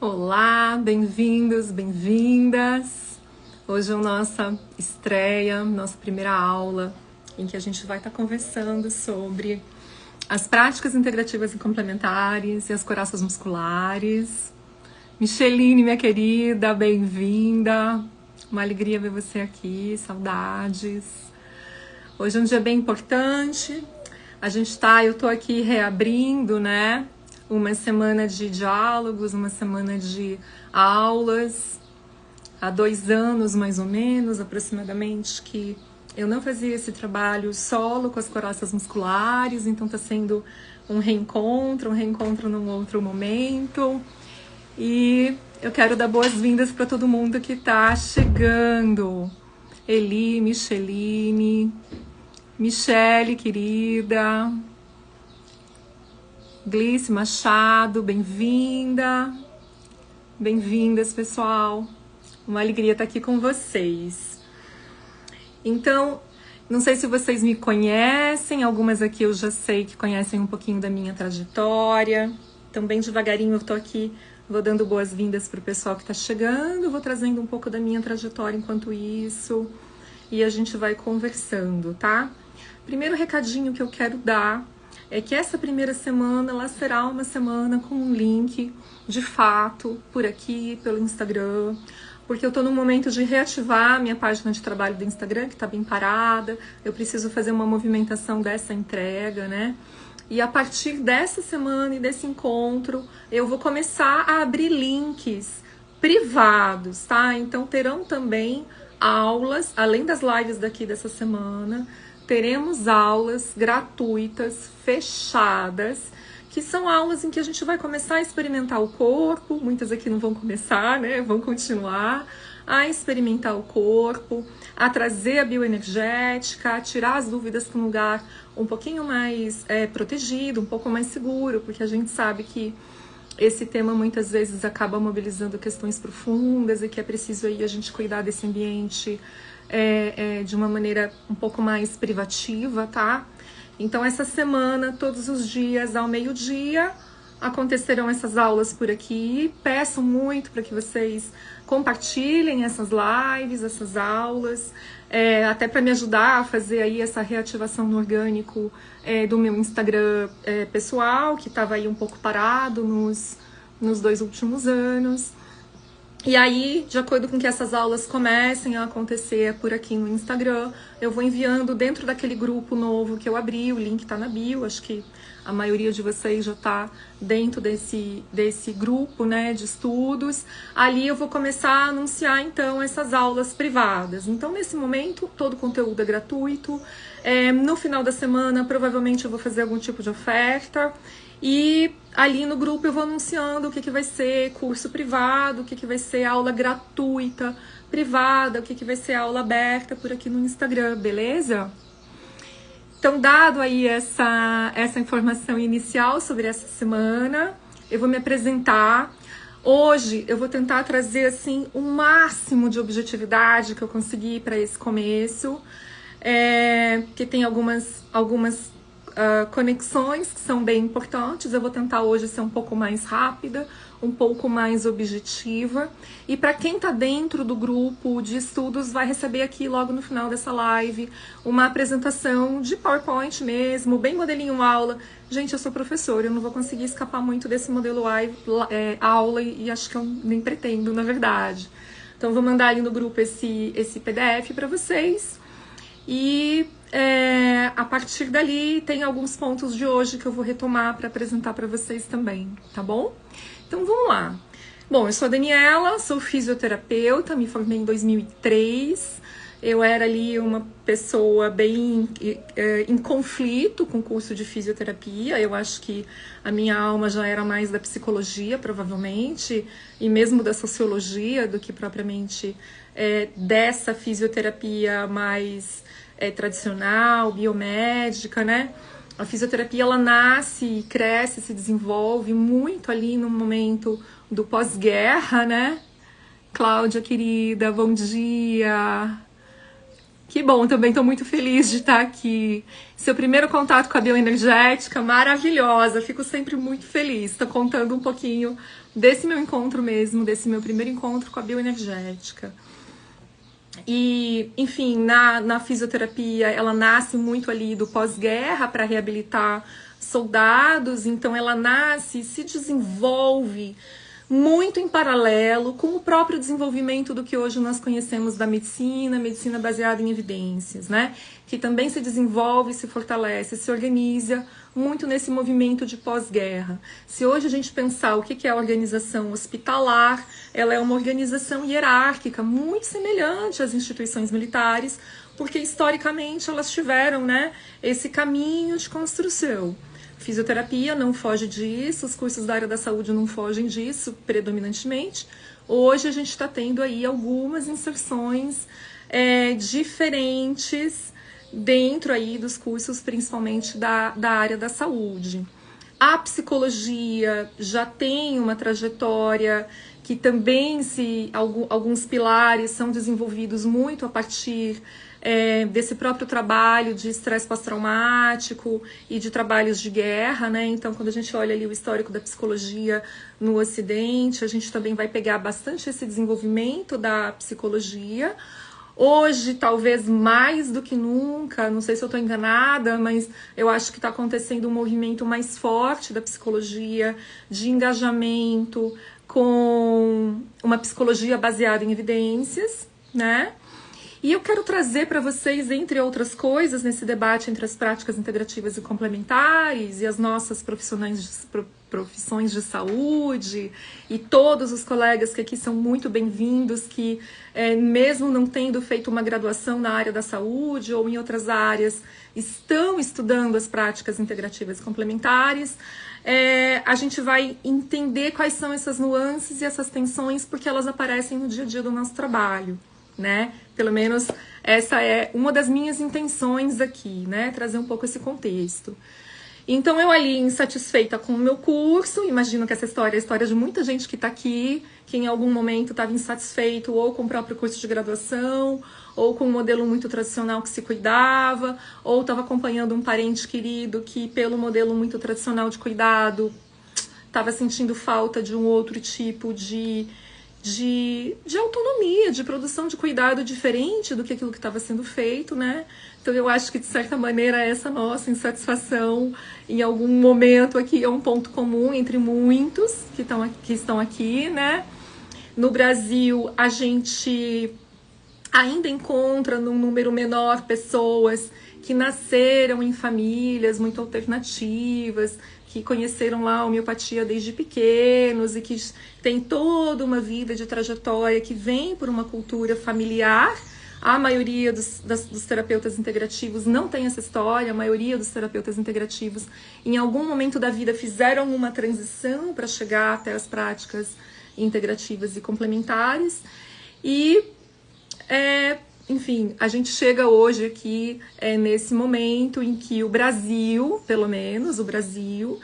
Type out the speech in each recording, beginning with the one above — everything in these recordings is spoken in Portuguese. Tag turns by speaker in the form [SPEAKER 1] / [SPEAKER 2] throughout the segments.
[SPEAKER 1] Olá, bem-vindos, bem-vindas. Hoje é a nossa estreia, nossa primeira aula, em que a gente vai estar conversando sobre as práticas integrativas e complementares e as coraças musculares. Micheline, minha querida, bem-vinda. Uma alegria ver você aqui, saudades. Hoje é um dia bem importante. Eu tô aqui reabrindo, né? Uma semana de diálogos, uma semana de aulas. Há 2 anos, mais ou menos, aproximadamente, que eu não fazia esse trabalho solo com as coraças musculares, então tá sendo um reencontro num outro momento. E eu quero dar boas-vindas para todo mundo que tá chegando. Eli, Micheline, Michele, querida. Glice Machado, bem-vinda. Bem-vindas, pessoal. Uma alegria estar aqui com vocês. Então, não sei se vocês me conhecem, algumas aqui eu já sei que conhecem um pouquinho da minha trajetória. Então, bem devagarinho eu tô aqui, vou dando boas-vindas para o pessoal que está chegando, vou trazendo um pouco da minha trajetória enquanto isso, e a gente vai conversando, tá? Primeiro recadinho que eu quero dar é que essa primeira semana, ela será uma semana com um link, de fato, por aqui, pelo Instagram, porque eu tô num momento de reativar minha página de trabalho do Instagram, que tá bem parada, eu preciso fazer uma movimentação dessa entrega, né? E a partir dessa semana e desse encontro, eu vou começar a abrir links privados, tá? Então terão também aulas, além das lives daqui dessa semana, teremos aulas gratuitas, fechadas, que são aulas em que a gente vai começar a experimentar o corpo, muitas aqui não vão começar, né? Vão continuar a experimentar o corpo, a trazer a bioenergética, a tirar as dúvidas para um lugar um pouquinho mais protegido, um pouco mais seguro, porque a gente sabe que esse tema muitas vezes acaba mobilizando questões profundas e que é preciso aí a gente cuidar desse ambiente de uma maneira um pouco mais privativa, tá? Então essa semana, todos os dias ao meio-dia, acontecerão essas aulas por aqui. Peço muito para que vocês compartilhem essas lives, essas aulas, até para me ajudar a fazer aí essa reativação no orgânico do meu Instagram pessoal, que estava aí um pouco parado nos 2 últimos anos. E aí, de acordo com que essas aulas comecem a acontecer por aqui no Instagram, eu vou enviando dentro daquele grupo novo que eu abri, o link tá na bio, acho que a maioria de vocês já tá dentro desse grupo, né, de estudos. Ali eu vou começar a anunciar, então, essas aulas privadas. Então, nesse momento, todo o conteúdo é gratuito. No final da semana, provavelmente eu vou fazer algum tipo de oferta. E ali no grupo eu vou anunciando o que vai ser curso privado, o que vai ser aula gratuita, privada, o que vai ser aula aberta por aqui no Instagram, beleza? Então, dado aí essa informação inicial sobre essa semana, eu vou me apresentar. Hoje eu vou tentar trazer assim o máximo de objetividade que eu conseguir para esse começo, porque tem algumas conexões que são bem importantes. Eu vou tentar hoje ser um pouco mais rápida, um pouco mais objetiva. E para quem está dentro do grupo de estudos, vai receber aqui logo no final dessa live uma apresentação de PowerPoint mesmo, bem modelinho aula. Gente, eu sou professora, eu não vou conseguir escapar muito desse modelo aula e acho que eu nem pretendo, na verdade. Então, eu vou mandar ali no grupo esse PDF para vocês. E a partir dali tem alguns pontos de hoje que eu vou retomar para apresentar para vocês também, tá bom? Então vamos lá. Bom, eu sou a Daniela, sou fisioterapeuta, me formei em 2003. Eu era ali uma pessoa bem em conflito com o curso de fisioterapia. Eu acho que a minha alma já era mais da psicologia, provavelmente, e mesmo da sociologia, do que propriamente dessa fisioterapia mais tradicional, biomédica, né? A fisioterapia, ela nasce, cresce, se desenvolve muito ali no momento do pós-guerra, né? Cláudia, querida, bom dia! Que bom, também estou muito feliz de estar aqui. Seu primeiro contato com a bioenergética, maravilhosa. Fico sempre muito feliz. Estou contando um pouquinho desse meu encontro mesmo, desse meu primeiro encontro com a bioenergética. E, enfim, na fisioterapia, ela nasce muito ali do pós-guerra para reabilitar soldados. Então, ela nasce e se desenvolve muito em paralelo com o próprio desenvolvimento do que hoje nós conhecemos da medicina baseada em evidências, né? Que também se desenvolve, se fortalece, se organiza muito nesse movimento de pós-guerra. Se hoje a gente pensar o que é a organização hospitalar, ela é uma organização hierárquica muito semelhante às instituições militares, porque historicamente elas tiveram, né, esse caminho de construção. Fisioterapia não foge disso, os cursos da área da saúde não fogem disso predominantemente. Hoje a gente está tendo aí algumas inserções diferentes dentro aí dos cursos, principalmente da área da saúde. A psicologia já tem uma trajetória que também alguns pilares são desenvolvidos muito a partir desse próprio trabalho de estresse pós-traumático e de trabalhos de guerra, né? Então, quando a gente olha ali o histórico da psicologia no Ocidente, a gente também vai pegar bastante esse desenvolvimento da psicologia. Hoje, talvez mais do que nunca, não sei se eu estou enganada, mas eu acho que está acontecendo um movimento mais forte da psicologia, de engajamento com uma psicologia baseada em evidências, né? E eu quero trazer para vocês, entre outras coisas, nesse debate entre as práticas integrativas e complementares e as nossas profissões de saúde e todos os colegas que aqui são muito bem-vindos, que mesmo não tendo feito uma graduação na área da saúde ou em outras áreas, estão estudando as práticas integrativas e complementares. A gente vai entender quais são essas nuances e essas tensões, porque elas aparecem no dia a dia do nosso trabalho, né? Pelo menos essa é uma das minhas intenções aqui, né? Trazer um pouco esse contexto. Então, eu ali insatisfeita com o meu curso, imagino que essa história é a história de muita gente que está aqui, que em algum momento estava insatisfeito ou com o próprio curso de graduação, ou com um modelo muito tradicional que se cuidava, ou estava acompanhando um parente querido que, pelo modelo muito tradicional de cuidado, estava sentindo falta de um outro tipo de autonomia, de produção de cuidado diferente do que aquilo que estava sendo feito, né? Então eu acho que, de certa maneira, essa nossa insatisfação em algum momento aqui é um ponto comum entre muitos que estão aqui, né? No Brasil, a gente ainda encontra num número menor pessoas que nasceram em famílias muito alternativas, que conheceram lá a homeopatia desde pequenos e que tem toda uma vida de trajetória que vem por uma cultura familiar. A maioria dos terapeutas integrativos não tem essa história, a maioria dos terapeutas integrativos em algum momento da vida fizeram uma transição para chegar até as práticas integrativas e complementares. E, enfim, a gente chega hoje aqui nesse momento em que o Brasil, pelo menos o Brasil,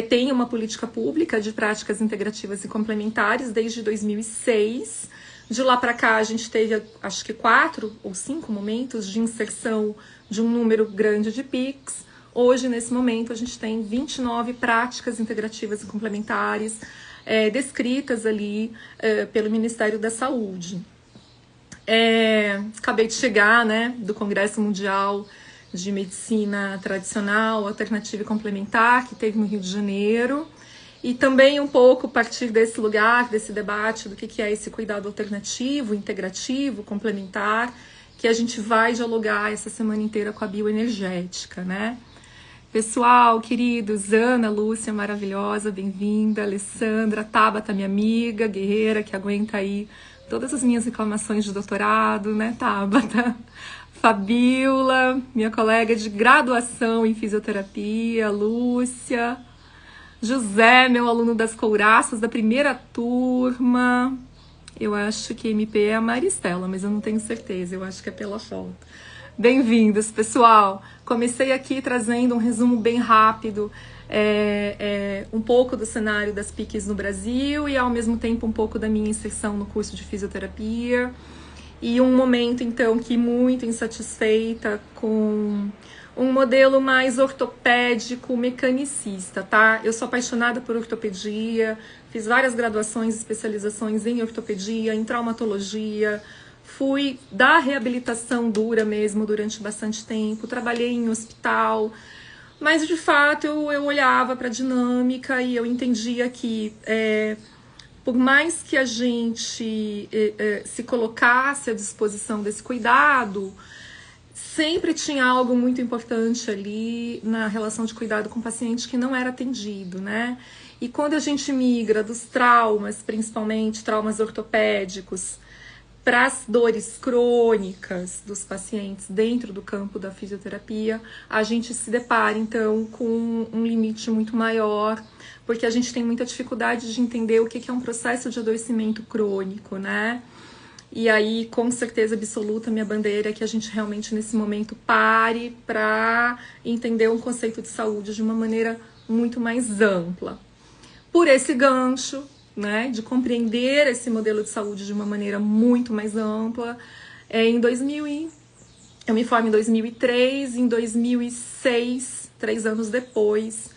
[SPEAKER 1] tem uma política pública de práticas integrativas e complementares desde 2006. De lá para cá, a gente teve, acho que 4 ou 5 momentos de inserção de um número grande de PICs. Hoje, nesse momento, a gente tem 29 práticas integrativas e complementares descritas ali pelo Ministério da Saúde. Acabei de chegar, né, do Congresso Mundial de Medicina Tradicional, Alternativa e Complementar, que teve no Rio de Janeiro. E também um pouco a partir desse lugar, desse debate do que é esse cuidado alternativo, integrativo, complementar, que a gente vai dialogar essa semana inteira com a bioenergética, né? Pessoal, queridos, Ana, Lúcia, maravilhosa, bem-vinda, Alessandra, Tabata, minha amiga, guerreira, que aguenta aí todas as minhas reclamações de doutorado, né, Tabata? Fabiola, minha colega de graduação em fisioterapia, Lúcia... José, meu aluno das couraças da primeira turma. Eu acho que MP é a Maristela, mas eu não tenho certeza, eu acho que é pela foto. Bem-vindos, pessoal. Comecei aqui trazendo um resumo bem rápido, um pouco do cenário das PICs no Brasil e, ao mesmo tempo, um pouco da minha inserção no curso de fisioterapia. e um momento, então, que muito insatisfeita com um modelo mais ortopédico, mecanicista, tá? Eu sou apaixonada por ortopedia, fiz várias graduações e especializações em ortopedia, em traumatologia, fui da reabilitação dura mesmo durante bastante tempo, trabalhei em hospital, mas de fato eu olhava para a dinâmica e eu entendia que por mais que a gente se colocasse à disposição desse cuidado, sempre tinha algo muito importante ali na relação de cuidado com o paciente que não era atendido, né? E quando a gente migra dos traumas, principalmente traumas ortopédicos, para as dores crônicas dos pacientes dentro do campo da fisioterapia, a gente se depara então com um limite muito maior, porque a gente tem muita dificuldade de entender o que é um processo de adoecimento crônico, né? E aí, com certeza absoluta, minha bandeira é que a gente realmente, nesse momento, pare para entender um conceito de saúde de uma maneira muito mais ampla. Por esse gancho, né, de compreender esse modelo de saúde de uma maneira muito mais ampla, eu me formo em 2003, em 2006, 3 anos depois,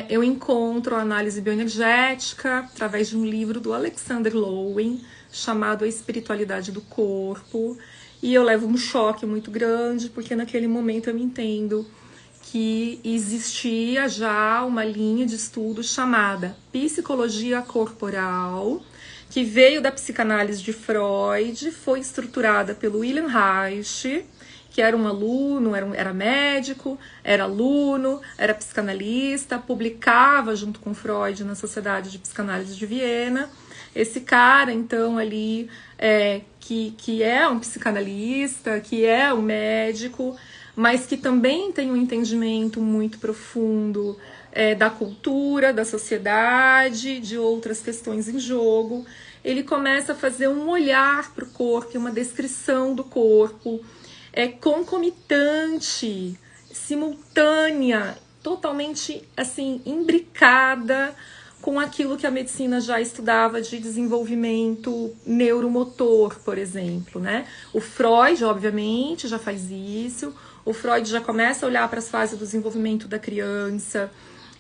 [SPEAKER 1] eu encontro a análise bioenergética através de um livro do Alexander Lowen, chamado A Espiritualidade do Corpo, e eu levo um choque muito grande, porque naquele momento eu me entendo que existia já uma linha de estudo chamada psicologia corporal, que veio da psicanálise de Freud, foi estruturada pelo Wilhelm Reich, que era um aluno, era médico, era aluno, era psicanalista, publicava junto com Freud na Sociedade de Psicanálise de Viena. Esse cara, então, ali, que é um psicanalista, que é um médico, mas que também tem um entendimento muito profundo da cultura, da sociedade, de outras questões em jogo, ele começa a fazer um olhar para o corpo, uma descrição do corpo, concomitante, simultânea, totalmente assim, imbricada com aquilo que a medicina já estudava de desenvolvimento neuromotor, por exemplo, né? O Freud, obviamente, já faz isso. O Freud já começa a olhar para as fases do desenvolvimento da criança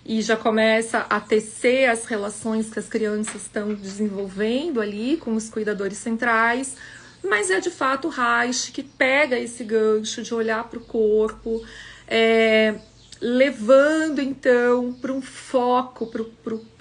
[SPEAKER 1] e já começa a tecer as relações que as crianças estão desenvolvendo ali com os cuidadores centrais. Mas é de fato o Reich que pega esse gancho de olhar para o corpo, levando então para um foco para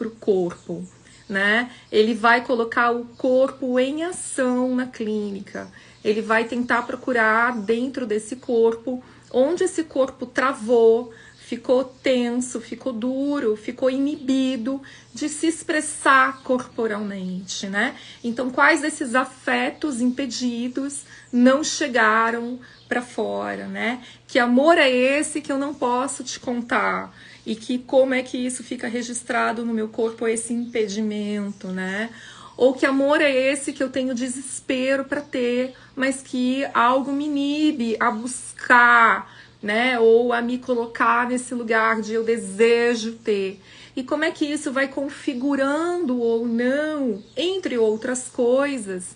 [SPEAKER 1] o corpo, né? Ele vai colocar o corpo em ação na clínica, ele vai tentar procurar dentro desse corpo onde esse corpo travou, ficou tenso, ficou duro, ficou inibido de se expressar corporalmente, né? Então, quais desses afetos impedidos não chegaram para fora, né? Que amor é esse que eu não posso te contar? E que como é que isso fica registrado no meu corpo, esse impedimento, né? Ou que amor é esse que eu tenho desespero para ter, mas que algo me inibe a buscar, né? Ou a me colocar nesse lugar de eu desejo ter. E como é que isso vai configurando ou não, entre outras coisas,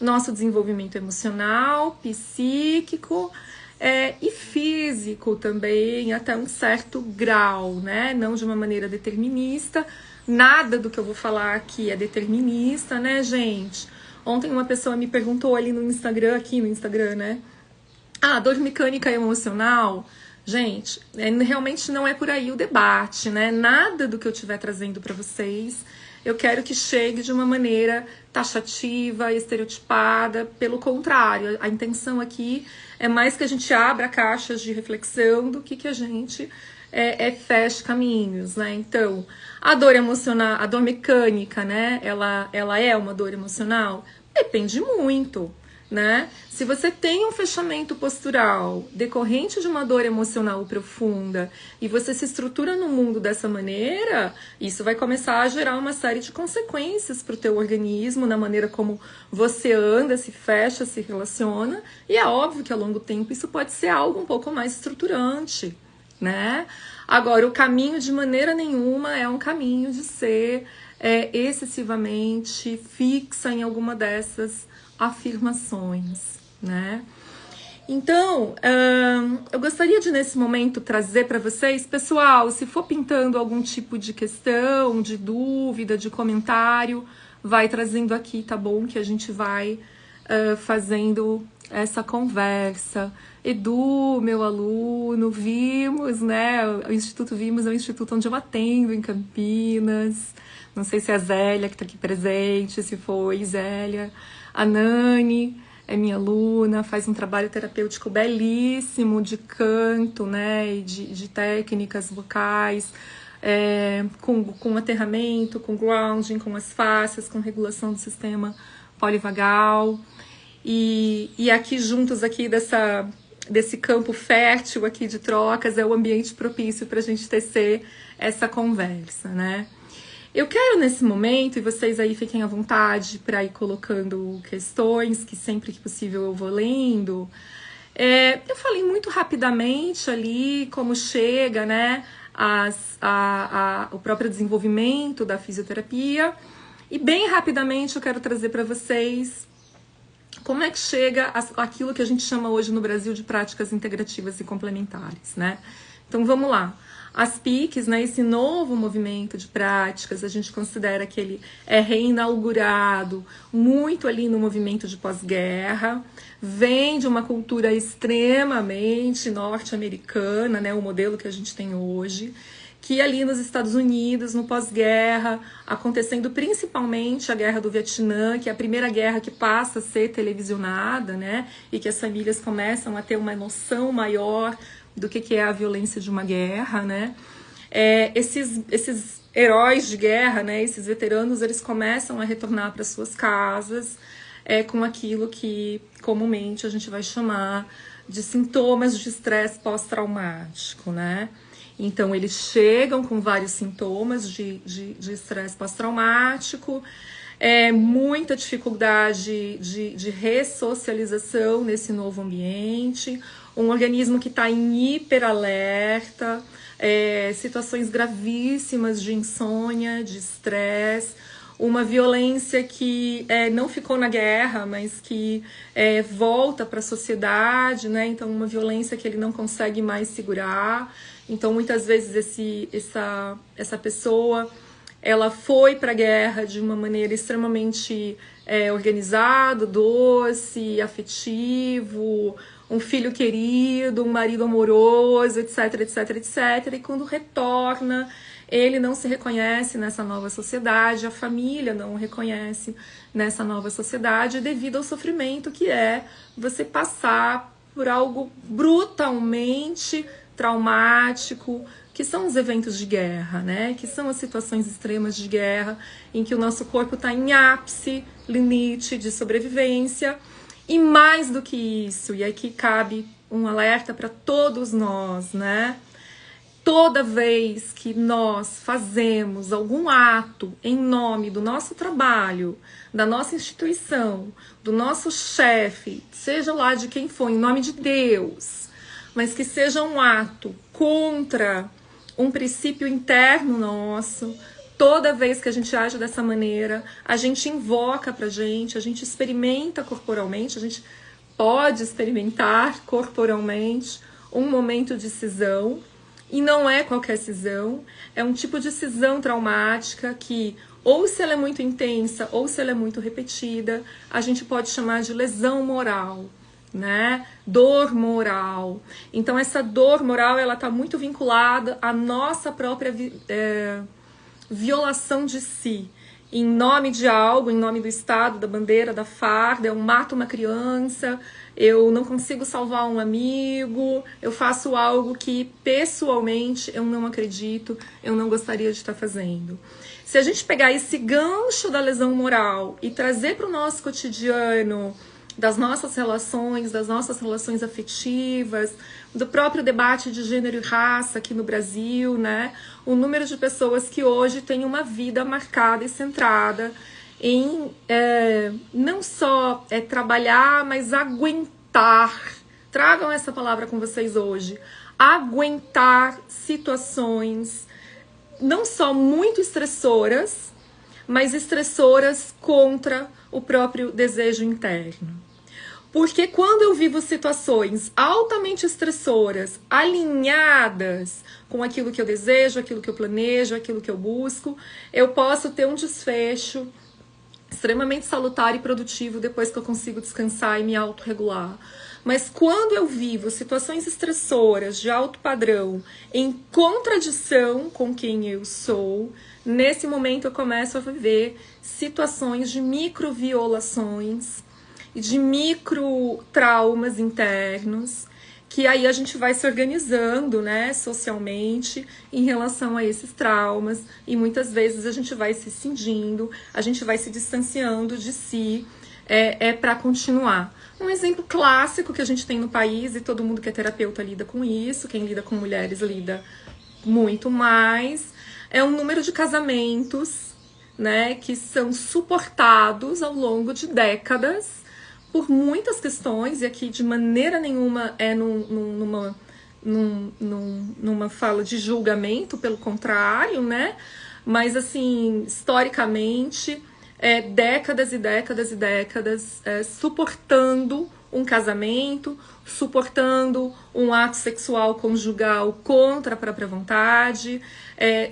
[SPEAKER 1] nosso desenvolvimento emocional, psíquico e físico também, até um certo grau, né? Não de uma maneira determinista. Nada do que eu vou falar aqui é determinista, né, gente? Ontem uma pessoa me perguntou ali no Instagram, né? Dor mecânica e emocional, gente, realmente não é por aí o debate, né? Nada do que eu estiver trazendo para vocês, eu quero que chegue de uma maneira taxativa, estereotipada. Pelo contrário, a intenção aqui é mais que a gente abra caixas de reflexão do que a gente feche caminhos, né? Então, a dor emocional, a dor mecânica, né? Ela é uma dor emocional? Depende muito, né? Se você tem um fechamento postural decorrente de uma dor emocional profunda e você se estrutura no mundo dessa maneira, isso vai começar a gerar uma série de consequências para o teu organismo, na maneira como você anda, se fecha, se relaciona, e é óbvio que a longo tempo isso pode ser algo um pouco mais estruturante, né? Agora, o caminho de maneira nenhuma é um caminho de ser excessivamente fixa em alguma dessas afirmações, né? Então, eu gostaria de, nesse momento, trazer para vocês, pessoal, se for pintando algum tipo de questão, de dúvida, de comentário, vai trazendo aqui, tá bom? Que a gente vai fazendo essa conversa. Edu, meu aluno, Vimos, né? O Instituto Vimos é um instituto onde eu atendo em Campinas. Não sei se é a Zélia que está aqui presente, se foi Zélia. A Nani é minha aluna, faz um trabalho terapêutico belíssimo de canto, né? E de técnicas vocais, com aterramento, com grounding, com as faces, com regulação do sistema polivagal. E aqui juntos aqui desse campo fértil aqui de trocas é o ambiente propício para a gente tecer essa conversa, né? Eu quero nesse momento, e vocês aí fiquem à vontade para ir colocando questões, que sempre que possível eu vou lendo. Eu falei muito rapidamente ali como chega, né, o próprio desenvolvimento da fisioterapia, e bem rapidamente eu quero trazer para vocês como é que chega aquilo que a gente chama hoje no Brasil de práticas integrativas e complementares, né? Então vamos lá. As PICs, né, esse novo movimento de práticas, a gente considera que ele é reinaugurado muito ali no movimento de pós-guerra, vem de uma cultura extremamente norte-americana, né, o modelo que a gente tem hoje, que ali nos Estados Unidos, no pós-guerra, acontecendo principalmente a Guerra do Vietnã, que é a primeira guerra que passa a ser televisionada, né, e que as famílias começam a ter uma noção maior do que é a violência de uma guerra, né? Esses heróis de guerra, né? Esses veteranos, eles começam a retornar para suas casas com aquilo que comumente a gente vai chamar de sintomas de estresse pós-traumático, né? Então, eles chegam com vários sintomas de estresse pós-traumático, muita dificuldade de ressocialização nesse novo ambiente, um organismo que está em hiperalerta, situações gravíssimas de insônia, de estresse, uma violência que não ficou na guerra, mas que volta para a sociedade, né? Então, uma violência que ele não consegue mais segurar. Então, muitas vezes, essa pessoa ela foi para a guerra de uma maneira extremamente organizada, doce, afetivo, um filho querido, um marido amoroso, etc, etc, etc. E quando retorna, ele não se reconhece nessa nova sociedade, a família não o reconhece nessa nova sociedade, devido ao sofrimento que é você passar por algo brutalmente traumático, que são os eventos de guerra, né? Que são as situações extremas de guerra, em que o nosso corpo está em ápice, limite de sobrevivência. E mais do que isso, e aqui cabe um alerta para todos nós, né? Toda vez que nós fazemos algum ato em nome do nosso trabalho, da nossa instituição, do nosso chefe, seja lá de quem for, em nome de Deus, mas que seja um ato contra um princípio interno nosso, toda vez que a gente age dessa maneira, a gente invoca pra gente, a gente experimenta corporalmente, a gente pode experimentar corporalmente um momento de cisão, e não é qualquer cisão, é um tipo de cisão traumática que, ou se ela é muito intensa, ou se ela é muito repetida, a gente pode chamar de lesão moral, né? Dor moral. Então, essa dor moral, ela está muito vinculada à nossa própria violação de si, em nome de algo, em nome do Estado, da bandeira, da farda. Eu mato uma criança, eu não consigo salvar um amigo, eu faço algo que pessoalmente eu não acredito, eu não gostaria de estar fazendo. Se a gente pegar esse gancho da lesão moral e trazer para o nosso cotidiano, das nossas relações afetivas, do próprio debate de gênero e raça aqui no Brasil, né? O número de pessoas que hoje têm uma vida marcada e centrada em não só trabalhar, mas aguentar. Tragam essa palavra com vocês hoje. Aguentar situações não só muito estressoras, mas estressoras contra o próprio desejo interno. Porque quando eu vivo situações altamente estressoras, alinhadas com aquilo que eu desejo, aquilo que eu planejo, aquilo que eu busco, eu posso ter um desfecho extremamente salutar e produtivo depois que eu consigo descansar e me autorregular. Mas quando eu vivo situações estressoras de alto padrão, em contradição com quem eu sou, nesse momento eu começo a viver situações de microviolações e de micro traumas internos, que aí a gente vai se organizando, né, socialmente em relação a esses traumas, e muitas vezes a gente vai se cindindo, a gente vai se distanciando de si, para continuar. Um exemplo clássico que a gente tem no país, e todo mundo que é terapeuta lida com isso, quem lida com mulheres lida muito mais, é um número de casamentos, né, que são suportados ao longo de décadas por muitas questões, e aqui de maneira nenhuma é numa fala de julgamento, pelo contrário, né? Mas assim, historicamente, décadas e décadas e décadas suportando um casamento, suportando um ato sexual conjugal contra a própria vontade,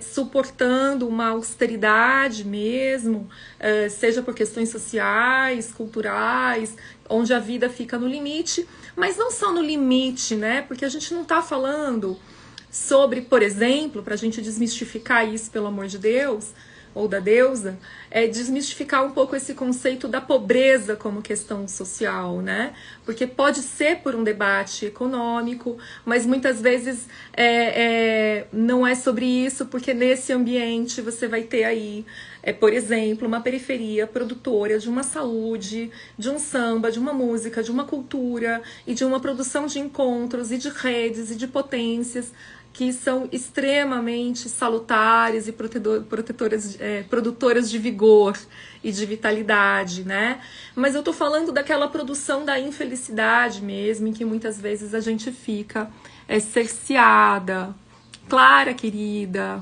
[SPEAKER 1] suportando uma austeridade mesmo, seja por questões sociais, culturais, onde a vida fica no limite, mas não só no limite, né? Porque a gente não tá falando sobre, por exemplo, pra gente desmistificar isso, pelo amor de Deus, ou da deusa, desmistificar um pouco esse conceito da pobreza como questão social, né? Porque pode ser por um debate econômico, mas muitas vezes não é sobre isso, porque nesse ambiente você vai ter aí, por exemplo, uma periferia produtora de uma saúde, de um samba, de uma música, de uma cultura e de uma produção de encontros e de redes e de potências que são extremamente salutares e produtoras de vigor e de vitalidade, né? Mas eu tô falando daquela produção da infelicidade mesmo, em que muitas vezes a gente fica cerceada. Clara, querida,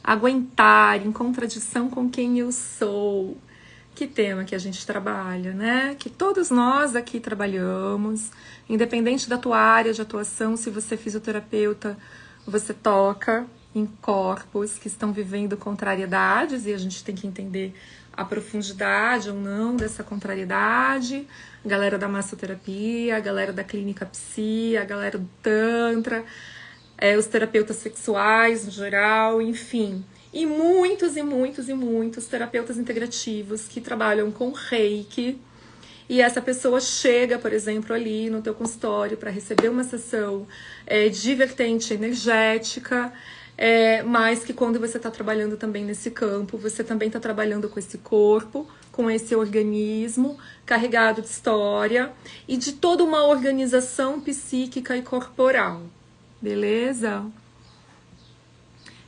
[SPEAKER 1] aguentar em contradição com quem eu sou. Que tema que a gente trabalha, né? Que todos nós aqui trabalhamos, independente da tua área de atuação, se você é fisioterapeuta, você toca em corpos que estão vivendo contrariedades, e a gente tem que entender a profundidade ou não dessa contrariedade. A galera da massoterapia, a galera da clínica psi, a galera do tantra, os terapeutas sexuais no geral, enfim. E muitos e muitos e muitos terapeutas integrativos que trabalham com reiki. E essa pessoa chega, por exemplo, ali no teu consultório para receber uma sessão de vertente energética, mas que quando você está trabalhando também nesse campo, você também está trabalhando com esse corpo, com esse organismo carregado de história e de toda uma organização psíquica e corporal. Beleza?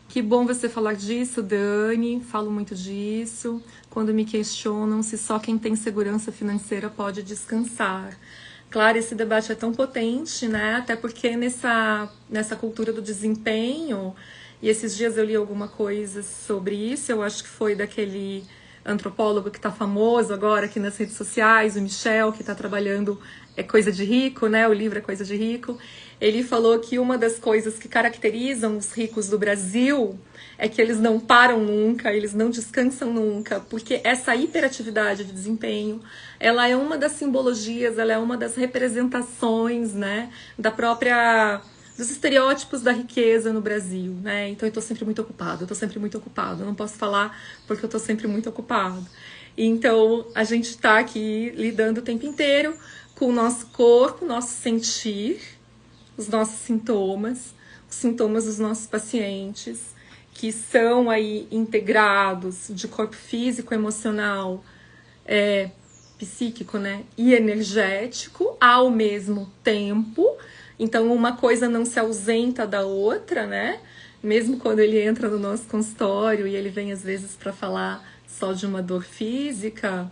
[SPEAKER 1] Que bom você falar disso, Dani. Falo muito disso. Quando me questionam se só quem tem segurança financeira pode descansar. Claro, esse debate é tão potente, né? Até porque nessa cultura do desempenho, e esses dias eu li alguma coisa sobre isso, eu acho que foi daquele antropólogo que tá famoso agora aqui nas redes sociais, o Michel, que tá trabalhando Coisa de Rico, né? O livro é Coisa de Rico. Ele falou que uma das coisas que caracterizam os ricos do Brasil é que eles não param nunca, eles não descansam nunca, porque essa hiperatividade de desempenho, ela é uma das simbologias, ela é uma das representações, né, dos estereótipos da riqueza no Brasil, né? Então eu tô sempre muito ocupado, eu não posso falar porque eu tô sempre muito ocupado. Então a gente tá aqui lidando o tempo inteiro com o nosso corpo, nosso sentir, os nossos sintomas, os sintomas dos nossos pacientes, que são aí integrados de corpo físico, emocional, psíquico, né, e energético ao mesmo tempo. Então uma coisa não se ausenta da outra, né? Mesmo quando ele entra no nosso consultório e ele vem às vezes para falar só de uma dor física,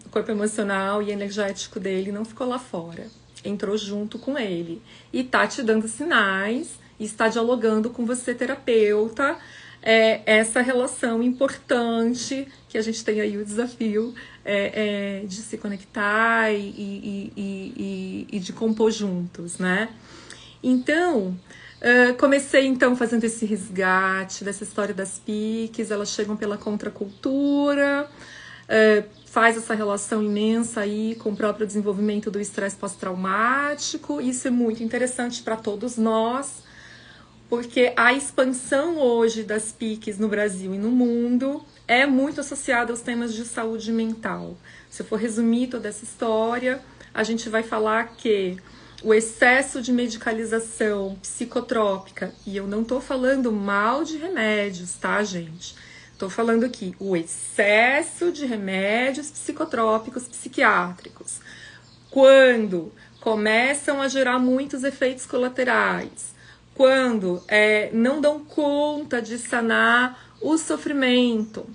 [SPEAKER 1] o corpo emocional e energético dele não ficou lá fora, entrou junto com ele e tá te dando sinais, e está dialogando com você, terapeuta, essa relação importante que a gente tem aí o desafio de se conectar e de compor juntos, né? Então, comecei então fazendo esse resgate dessa história das PICs, elas chegam pela contracultura, faz essa relação imensa aí com o próprio desenvolvimento do estresse pós-traumático. Isso é muito interessante para todos nós, porque a expansão hoje das PICs no Brasil e no mundo é muito associada aos temas de saúde mental. Se eu for resumir toda essa história, a gente vai falar que o excesso de medicalização psicotrópica, e eu não tô falando mal de remédios, tá, gente? Tô falando aqui, o excesso de remédios psicotrópicos psiquiátricos, quando começam a gerar muitos efeitos colaterais, quando não dão conta de sanar o sofrimento,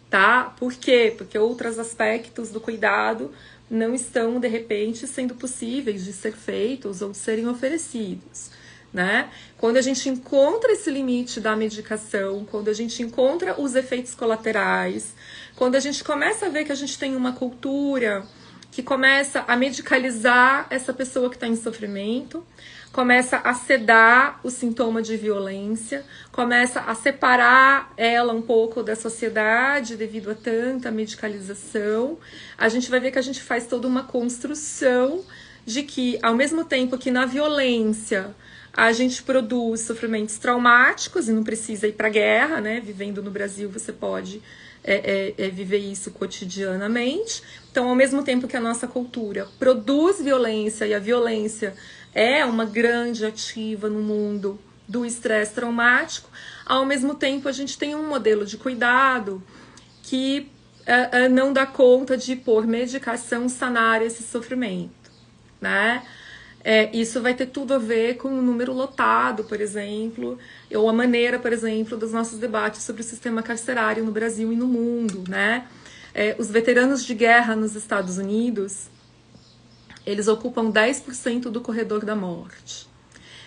[SPEAKER 1] tá? Por quê? Porque outros aspectos do cuidado não estão, de repente, sendo possíveis de ser feitos ou de serem oferecidos, né? Quando a gente encontra esse limite da medicação, quando a gente encontra os efeitos colaterais, quando a gente começa a ver que a gente tem uma cultura que começa a medicalizar essa pessoa que está em sofrimento, começa a sedar o sintoma de violência, começa a separar ela um pouco da sociedade devido a tanta medicalização, a gente vai ver que a gente faz toda uma construção de que, ao mesmo tempo que na violência a gente produz sofrimentos traumáticos, e não precisa ir para a guerra, né? Vivendo no Brasil você pode viver isso cotidianamente. Então, ao mesmo tempo que a nossa cultura produz violência, e a violência é uma grande ativa no mundo do estresse traumático, ao mesmo tempo a gente tem um modelo de cuidado que não dá conta de, por medicação, sanar esse sofrimento, né? Isso vai ter tudo a ver com o número lotado, por exemplo, ou a maneira, por exemplo, dos nossos debates sobre o sistema carcerário no Brasil e no mundo, né? Os veteranos de guerra nos Estados Unidos, eles ocupam 10% do corredor da morte.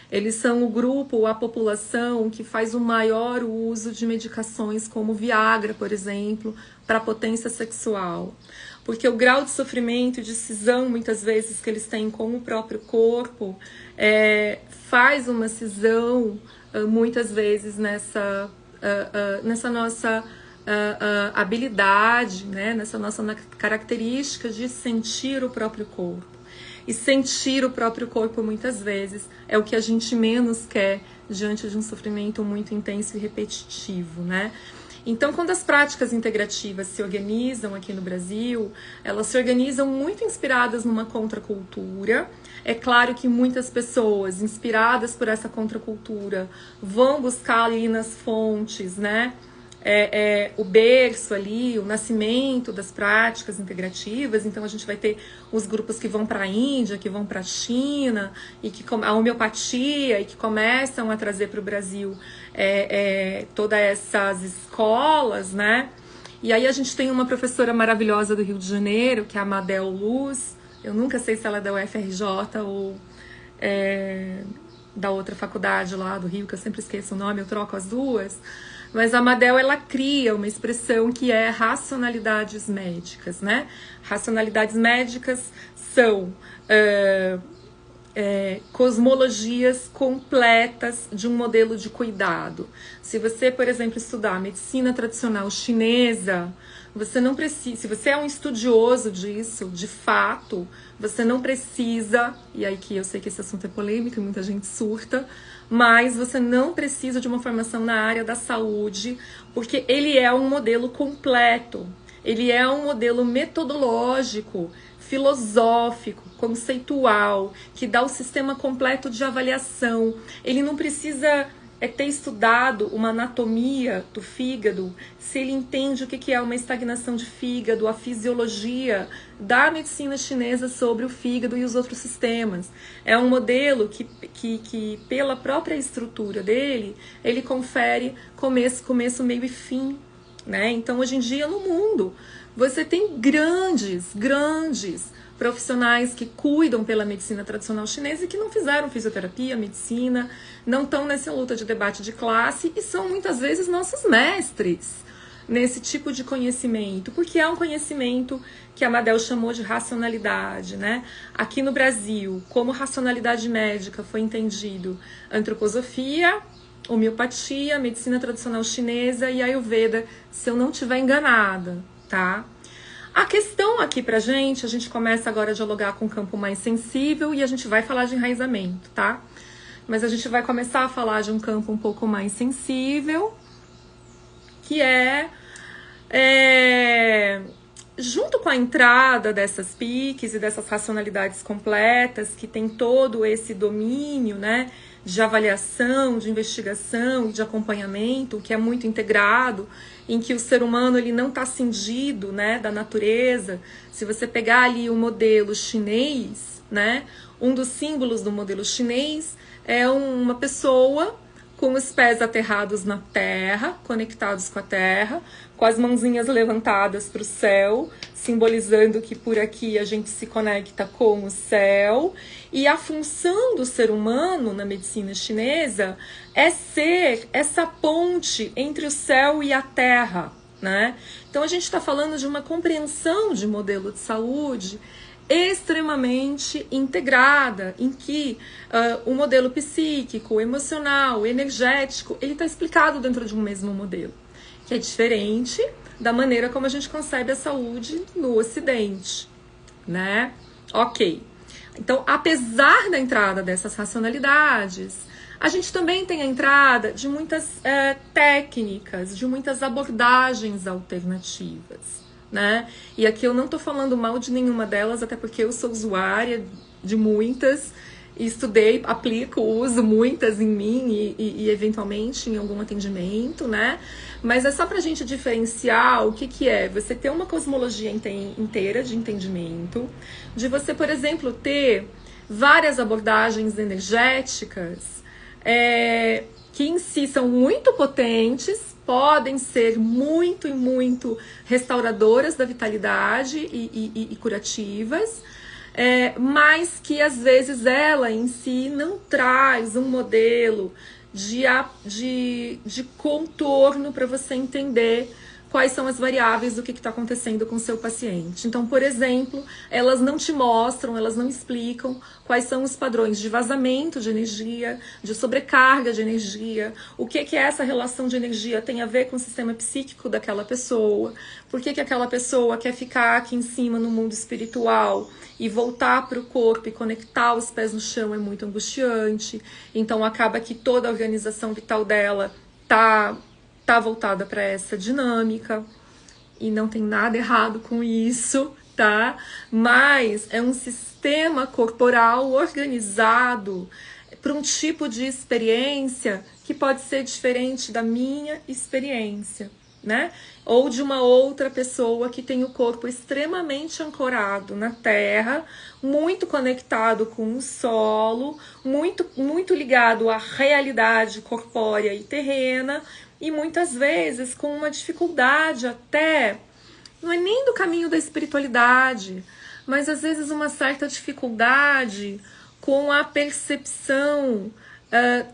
[SPEAKER 1] Eles são o grupo, a população que faz o maior uso de medicações como Viagra, por exemplo, para potência sexual. Porque o grau de sofrimento e de cisão, muitas vezes, que eles têm com o próprio corpo, faz uma cisão, muitas vezes, nessa nossa habilidade, né? Nessa nossa característica de sentir o próprio corpo. E sentir o próprio corpo, muitas vezes, é o que a gente menos quer diante de um sofrimento muito intenso e repetitivo, né? Então, quando as práticas integrativas se organizam aqui no Brasil, elas se organizam muito inspiradas numa contracultura. É claro que muitas pessoas, inspiradas por essa contracultura, vão buscar ali nas fontes, né? O berço ali, o nascimento das práticas integrativas. Então a gente vai ter os grupos que vão para a Índia, que vão para a China, e que a homeopatia, e que começam a trazer para o Brasil todas essas escolas, né? E aí a gente tem uma professora maravilhosa do Rio de Janeiro, que é a Madel Luz. Eu nunca sei se ela é da UFRJ ou da outra faculdade lá do Rio, que eu sempre esqueço o nome, eu troco as duas. Mas a Madel, ela cria uma expressão que é racionalidades médicas, né? Racionalidades médicas são cosmologias completas de um modelo de cuidado. Se você, por exemplo, estudar a medicina tradicional chinesa, você não precisa, se você é um estudioso disso, de fato, você não precisa, e aí que eu sei que esse assunto é polêmico e muita gente surta, mas você não precisa de uma formação na área da saúde, porque ele é um modelo completo, ele é um modelo metodológico, filosófico, conceitual, que dá o sistema completo de avaliação. Ele não precisa ter estudado uma anatomia do fígado, se ele entende o que é uma estagnação de fígado, a fisiologia da medicina chinesa sobre o fígado e os outros sistemas. É um modelo que pela própria estrutura dele, ele confere começo, meio e fim, né? Então, hoje em dia, no mundo, você tem grandes profissionais que cuidam pela medicina tradicional chinesa e que não fizeram fisioterapia, medicina, não estão nessa luta de debate de classe e são muitas vezes nossos mestres nesse tipo de conhecimento, porque é um conhecimento que a Madel chamou de racionalidade, né? Aqui no Brasil, como racionalidade médica foi entendido antroposofia, homeopatia, medicina tradicional chinesa e Ayurveda, se eu não estiver enganada, tá? A questão aqui pra gente, a gente começa agora a dialogar com o campo mais sensível e a gente vai falar de enraizamento, tá? Mas a gente vai começar a falar de um campo um pouco mais sensível, que junto com a entrada dessas PICs e dessas racionalidades completas, que tem todo esse domínio, né, de avaliação, de investigação e de acompanhamento, que é muito integrado, em que o ser humano ele não está cingido, né, da natureza. Se você pegar ali o modelo chinês, né, um dos símbolos do modelo chinês é uma pessoa com os pés aterrados na terra, conectados com a terra, com as mãozinhas levantadas para o céu, simbolizando que por aqui a gente se conecta com o céu. E a função do ser humano na medicina chinesa é ser essa ponte entre o céu e a terra, né? Então a gente está falando de uma compreensão de modelo de saúde extremamente integrada, em que o modelo psíquico, emocional, energético, ele está explicado dentro de um mesmo modelo, que é diferente da maneira como a gente concebe a saúde no Ocidente, né? Ok. Então, apesar da entrada dessas racionalidades, a gente também tem a entrada de muitas técnicas, de muitas abordagens alternativas, né? E aqui eu não tô falando mal de nenhuma delas, até porque eu sou usuária de muitas, e estudei, aplico, uso muitas em mim e eventualmente em algum atendimento, né? Mas é só pra gente diferenciar o que é você ter uma cosmologia inteira de entendimento, de você, por exemplo, ter várias abordagens energéticas que em si são muito potentes, podem ser muito e muito restauradoras da vitalidade e curativas, mas que às vezes ela em si não traz um modelo de contorno para você entender quais são as variáveis do que está acontecendo com o seu paciente. Então, por exemplo, elas não te mostram, elas não explicam quais são os padrões de vazamento de energia, de sobrecarga de energia, o que essa relação de energia tem a ver com o sistema psíquico daquela pessoa, por que aquela pessoa quer ficar aqui em cima no mundo espiritual e voltar para o corpo e conectar os pés no chão é muito angustiante. Então, acaba que toda a organização vital dela tá voltada para essa dinâmica e não tem nada errado com isso, tá? Mas é um sistema corporal organizado para um tipo de experiência que pode ser diferente da minha experiência, né? Ou de uma outra pessoa que tem o corpo extremamente ancorado na terra, muito conectado com o solo, muito ligado à realidade corpórea e terrena, e muitas vezes com uma dificuldade até, não é nem do caminho da espiritualidade, mas às vezes uma certa dificuldade com a percepção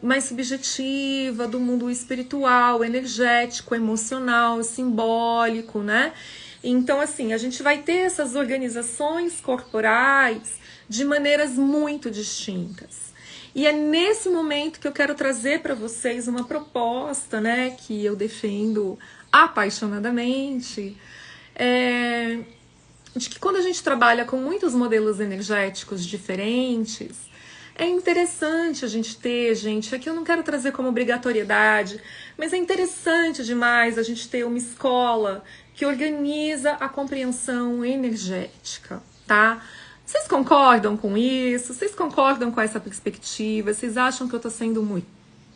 [SPEAKER 1] mais subjetiva do mundo espiritual, energético, emocional, simbólico, né? Então, assim, a gente vai ter essas organizações corporais de maneiras muito distintas. E é nesse momento que eu quero trazer para vocês uma proposta, né, que eu defendo apaixonadamente, de que quando a gente trabalha com muitos modelos energéticos diferentes, é interessante a gente ter, gente, aqui eu não quero trazer como obrigatoriedade, mas é interessante demais a gente ter uma escola que organiza a compreensão energética, tá? Vocês concordam com isso? Vocês concordam com essa perspectiva? Vocês acham que eu tô sendo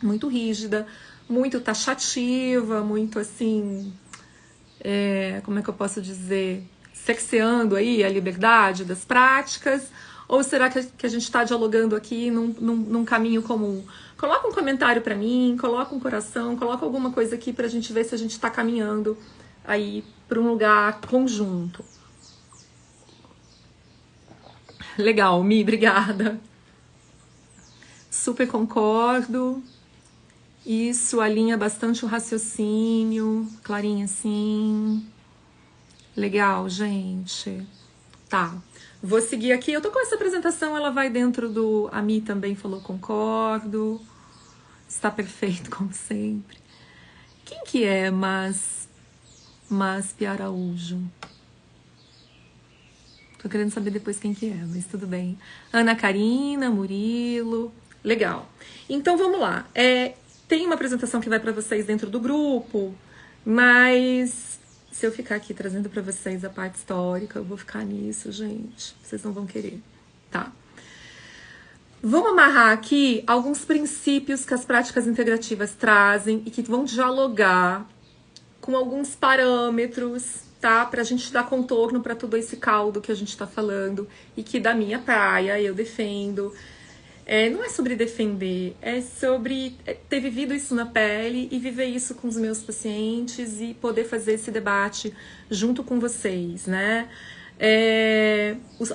[SPEAKER 1] muito rígida, muito taxativa, muito assim, como é que eu posso dizer, cerceando aí a liberdade das práticas? Ou será que a gente está dialogando aqui num caminho comum? Coloca um comentário para mim, coloca um coração, coloca alguma coisa aqui pra gente ver se a gente está caminhando aí para um lugar conjunto. Legal, Mi, obrigada. Super concordo. Isso alinha bastante o raciocínio. Clarinha, sim. Legal, gente. Tá. Vou seguir aqui. Eu tô com essa apresentação, ela vai dentro do... A Mi também falou concordo. Está perfeito, como sempre. Quem que é Maspi Araújo? Tô querendo saber depois quem que é, mas tudo bem. Ana Karina, Murilo. Legal. Então, vamos lá. Tem uma apresentação que vai para vocês dentro do grupo, mas se eu ficar aqui trazendo para vocês a parte histórica, eu vou ficar nisso, gente. Vocês não vão querer. Tá. Vamos amarrar aqui alguns princípios que as práticas integrativas trazem e que vão dialogar com alguns parâmetros, tá? Pra gente dar contorno para todo esse caldo que a gente tá falando e que da minha praia eu defendo. Não é sobre defender, é sobre ter vivido isso na pele e viver isso com os meus pacientes e poder fazer esse debate junto com vocês, né?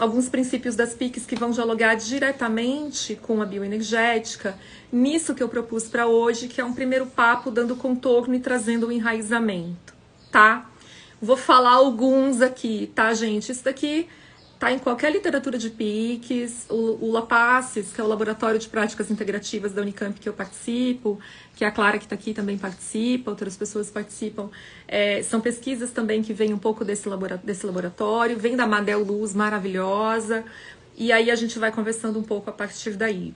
[SPEAKER 1] Alguns princípios das PICs que vão dialogar diretamente com a bioenergética, nisso que eu propus para hoje, que é um primeiro papo dando contorno e trazendo o enraizamento, tá? Vou falar alguns aqui, tá, gente? Isso daqui tá em qualquer literatura de PICs, o LAPACES, que é o Laboratório de Práticas Integrativas da Unicamp que eu participo, que a Clara que está aqui também participa, outras pessoas participam. São pesquisas também que vêm um pouco desse laboratório, vem da Madel Luz, maravilhosa, e aí a gente vai conversando um pouco a partir daí.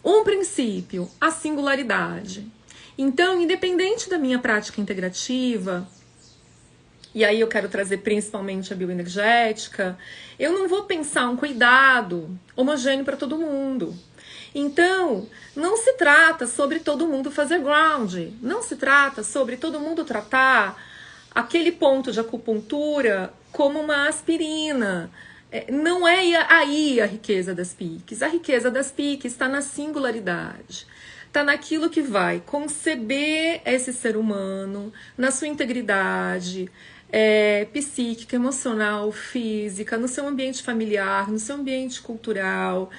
[SPEAKER 1] Um princípio, a singularidade. Então, independente da minha prática integrativa, e aí eu quero trazer principalmente a bioenergética, eu não vou pensar um cuidado homogêneo para todo mundo. Então, não se trata sobre todo mundo fazer ground, não se trata sobre todo mundo tratar aquele ponto de acupuntura como uma aspirina. Não é aí a riqueza das PICs. A riqueza das PICs está na singularidade. Está naquilo que vai conceber esse ser humano, na sua integridade, psíquica, emocional, física, no seu ambiente familiar, no seu ambiente cultural.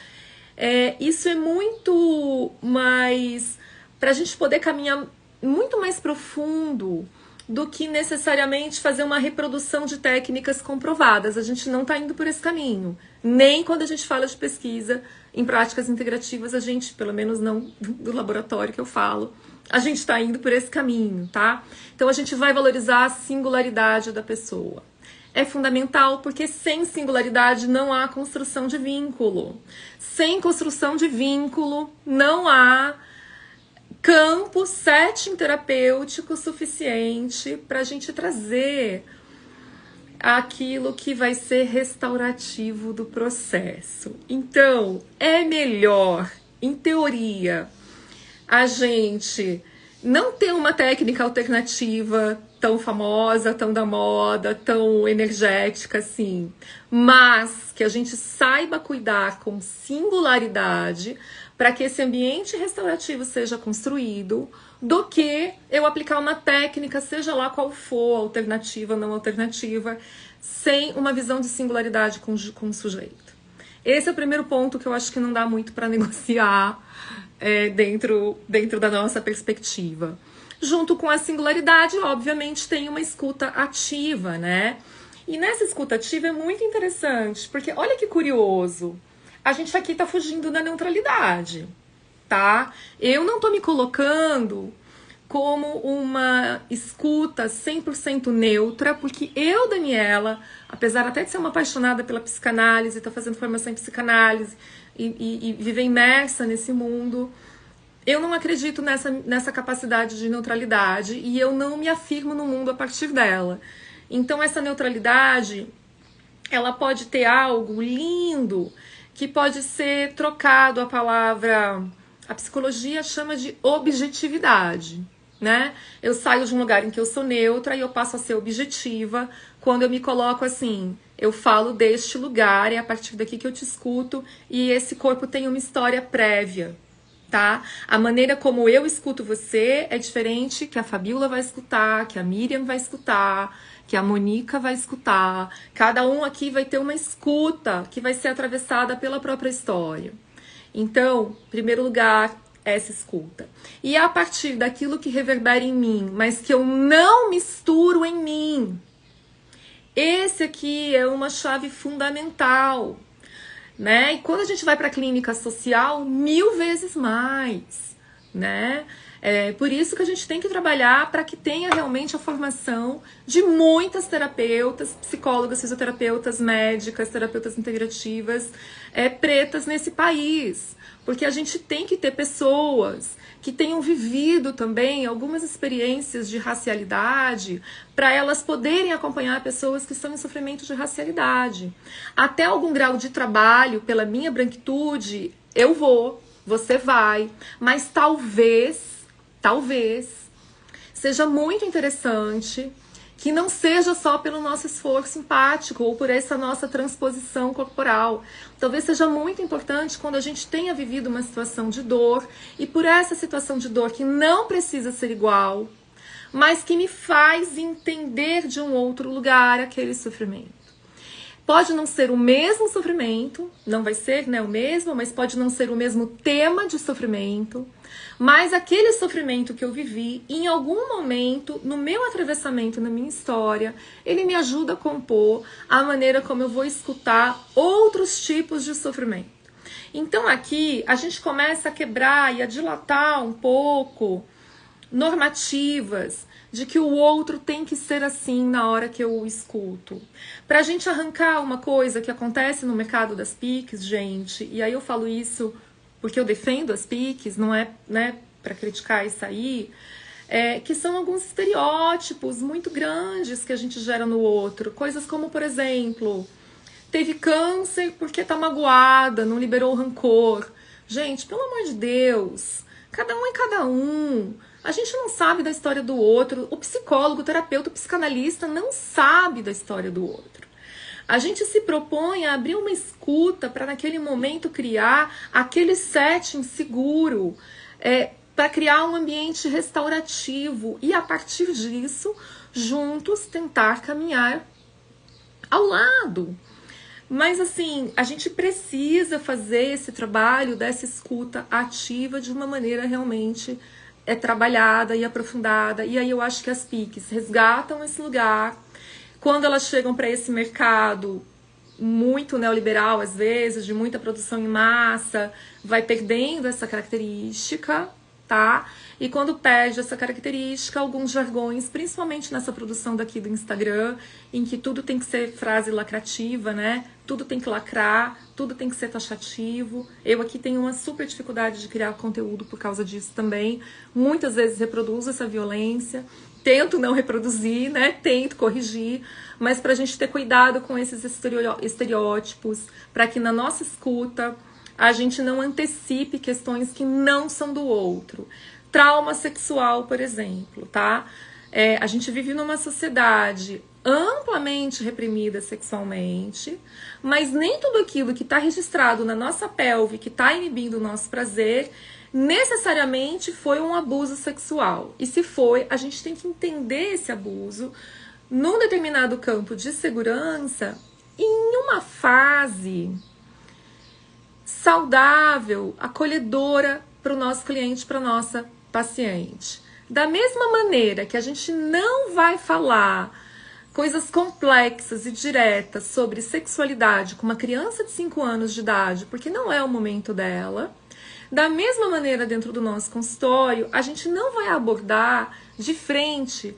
[SPEAKER 1] Isso é muito mais... para a gente poder caminhar muito mais profundo do que necessariamente fazer uma reprodução de técnicas comprovadas. A gente não está indo por esse caminho. Nem quando a gente fala de pesquisa em práticas integrativas, a gente, pelo menos não do laboratório que eu falo, a gente está indo por esse caminho, tá? Então a gente vai valorizar a singularidade da pessoa. É fundamental porque sem singularidade não há construção de vínculo. Sem construção de vínculo não há campo setting terapêutico suficiente para a gente trazer aquilo que vai ser restaurativo do processo. Então, é melhor, em teoria, a gente não ter uma técnica alternativa tão famosa, tão da moda, tão energética assim, mas que a gente saiba cuidar com singularidade para que esse ambiente restaurativo seja construído, do que eu aplicar uma técnica, seja lá qual for, alternativa, não alternativa, sem uma visão de singularidade com o sujeito. Esse é o primeiro ponto que eu acho que não dá muito para negociar dentro da nossa perspectiva. Junto com a singularidade, obviamente, tem uma escuta ativa, né? E nessa escuta ativa é muito interessante, porque olha que curioso, a gente aqui tá fugindo da neutralidade, tá? Eu não tô me colocando como uma escuta 100% neutra, porque eu, Daniela, apesar até de ser uma apaixonada pela psicanálise, tô fazendo formação em psicanálise e viver imersa nesse mundo, eu não acredito nessa capacidade de neutralidade e eu não me afirmo no mundo a partir dela. Então essa neutralidade, ela pode ter algo lindo, que pode ser trocado a palavra... A psicologia chama de objetividade, né? Eu saio de um lugar em que eu sou neutra e eu passo a ser objetiva quando eu me coloco assim, eu falo deste lugar, é a partir daqui que eu te escuto e esse corpo tem uma história prévia, tá? A maneira como eu escuto você é diferente que a Fabiola vai escutar, que a Miriam vai escutar, que a Mônica vai escutar. Cada um aqui vai ter uma escuta que vai ser atravessada pela própria história. Então, em primeiro lugar, essa escuta. E a partir daquilo que reverbera em mim, mas que eu não misturo em mim. Esse aqui é uma chave fundamental, né? E quando a gente vai para a clínica social, 1000 vezes mais, né? É por isso que a gente tem que trabalhar para que tenha realmente a formação de muitas terapeutas, psicólogas, fisioterapeutas, médicas, terapeutas integrativas, pretas nesse país. Porque a gente tem que ter pessoas que tenham vivido também algumas experiências de racialidade para elas poderem acompanhar pessoas que estão em sofrimento de racialidade. Até algum grau de trabalho pela minha branquitude, eu vou, você vai, mas talvez seja muito interessante que não seja só pelo nosso esforço empático ou por essa nossa transposição corporal. Talvez seja muito importante quando a gente tenha vivido uma situação de dor e por essa situação de dor que não precisa ser igual, mas que me faz entender de um outro lugar aquele sofrimento. Pode não ser o mesmo sofrimento, não vai ser, né, o mesmo, mas pode não ser o mesmo tema de sofrimento, mas aquele sofrimento que eu vivi, em algum momento, no meu atravessamento, na minha história, ele me ajuda a compor a maneira como eu vou escutar outros tipos de sofrimento. Então aqui a gente começa a quebrar e a dilatar um pouco normativas de que o outro tem que ser assim na hora que eu o escuto. Pra gente arrancar uma coisa que acontece no mercado das PICs, gente, e aí eu falo isso porque eu defendo as PICs, não é, né, pra criticar isso aí, que são alguns estereótipos muito grandes que a gente gera no outro. Coisas como, por exemplo, teve câncer porque tá magoada, não liberou o rancor. Gente, pelo amor de Deus, cada um é cada um. A gente não sabe da história do outro. O psicólogo, o terapeuta, o psicanalista não sabe da história do outro. A gente se propõe a abrir uma escuta para naquele momento criar aquele setting seguro, para criar um ambiente restaurativo e a partir disso, juntos tentar caminhar ao lado. Mas assim, a gente precisa fazer esse trabalho dessa escuta ativa de uma maneira realmente trabalhada e aprofundada. E aí eu acho que as PICs resgatam esse lugar. Quando elas chegam para esse mercado muito neoliberal, às vezes, de muita produção em massa, vai perdendo essa característica, tá? E quando perde essa característica, alguns jargões, principalmente nessa produção daqui do Instagram, em que tudo tem que ser frase lacrativa, né? Tudo tem que lacrar, tudo tem que ser taxativo. Eu aqui tenho uma super dificuldade de criar conteúdo por causa disso também. Muitas vezes reproduzo essa violência, tento não reproduzir, né? Tento corrigir, mas pra gente ter cuidado com esses estereótipos, para que na nossa escuta a gente não antecipe questões que não são do outro. Trauma sexual, por exemplo, tá? A gente vive numa sociedade amplamente reprimida sexualmente, mas nem tudo aquilo que está registrado na nossa pelve, que está inibindo o nosso prazer, necessariamente foi um abuso sexual. E se foi, a gente tem que entender esse abuso num determinado campo de segurança, em uma fase saudável, acolhedora para o nosso cliente, para a nossa paciente. Da mesma maneira que a gente não vai falar coisas complexas e diretas sobre sexualidade com uma criança de 5 anos de idade, porque não é o momento dela, da mesma maneira dentro do nosso consultório, a gente não vai abordar de frente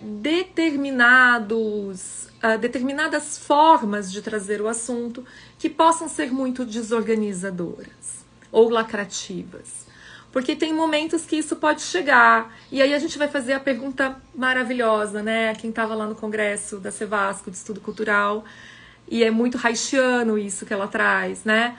[SPEAKER 1] determinadas formas de trazer o assunto que possam ser muito desorganizadoras ou lacrativas. Porque tem momentos que isso pode chegar. E aí a gente vai fazer a pergunta maravilhosa, né? Quem estava lá no congresso da Cevasco de Estudo Cultural. E é muito haitiano isso que ela traz, né?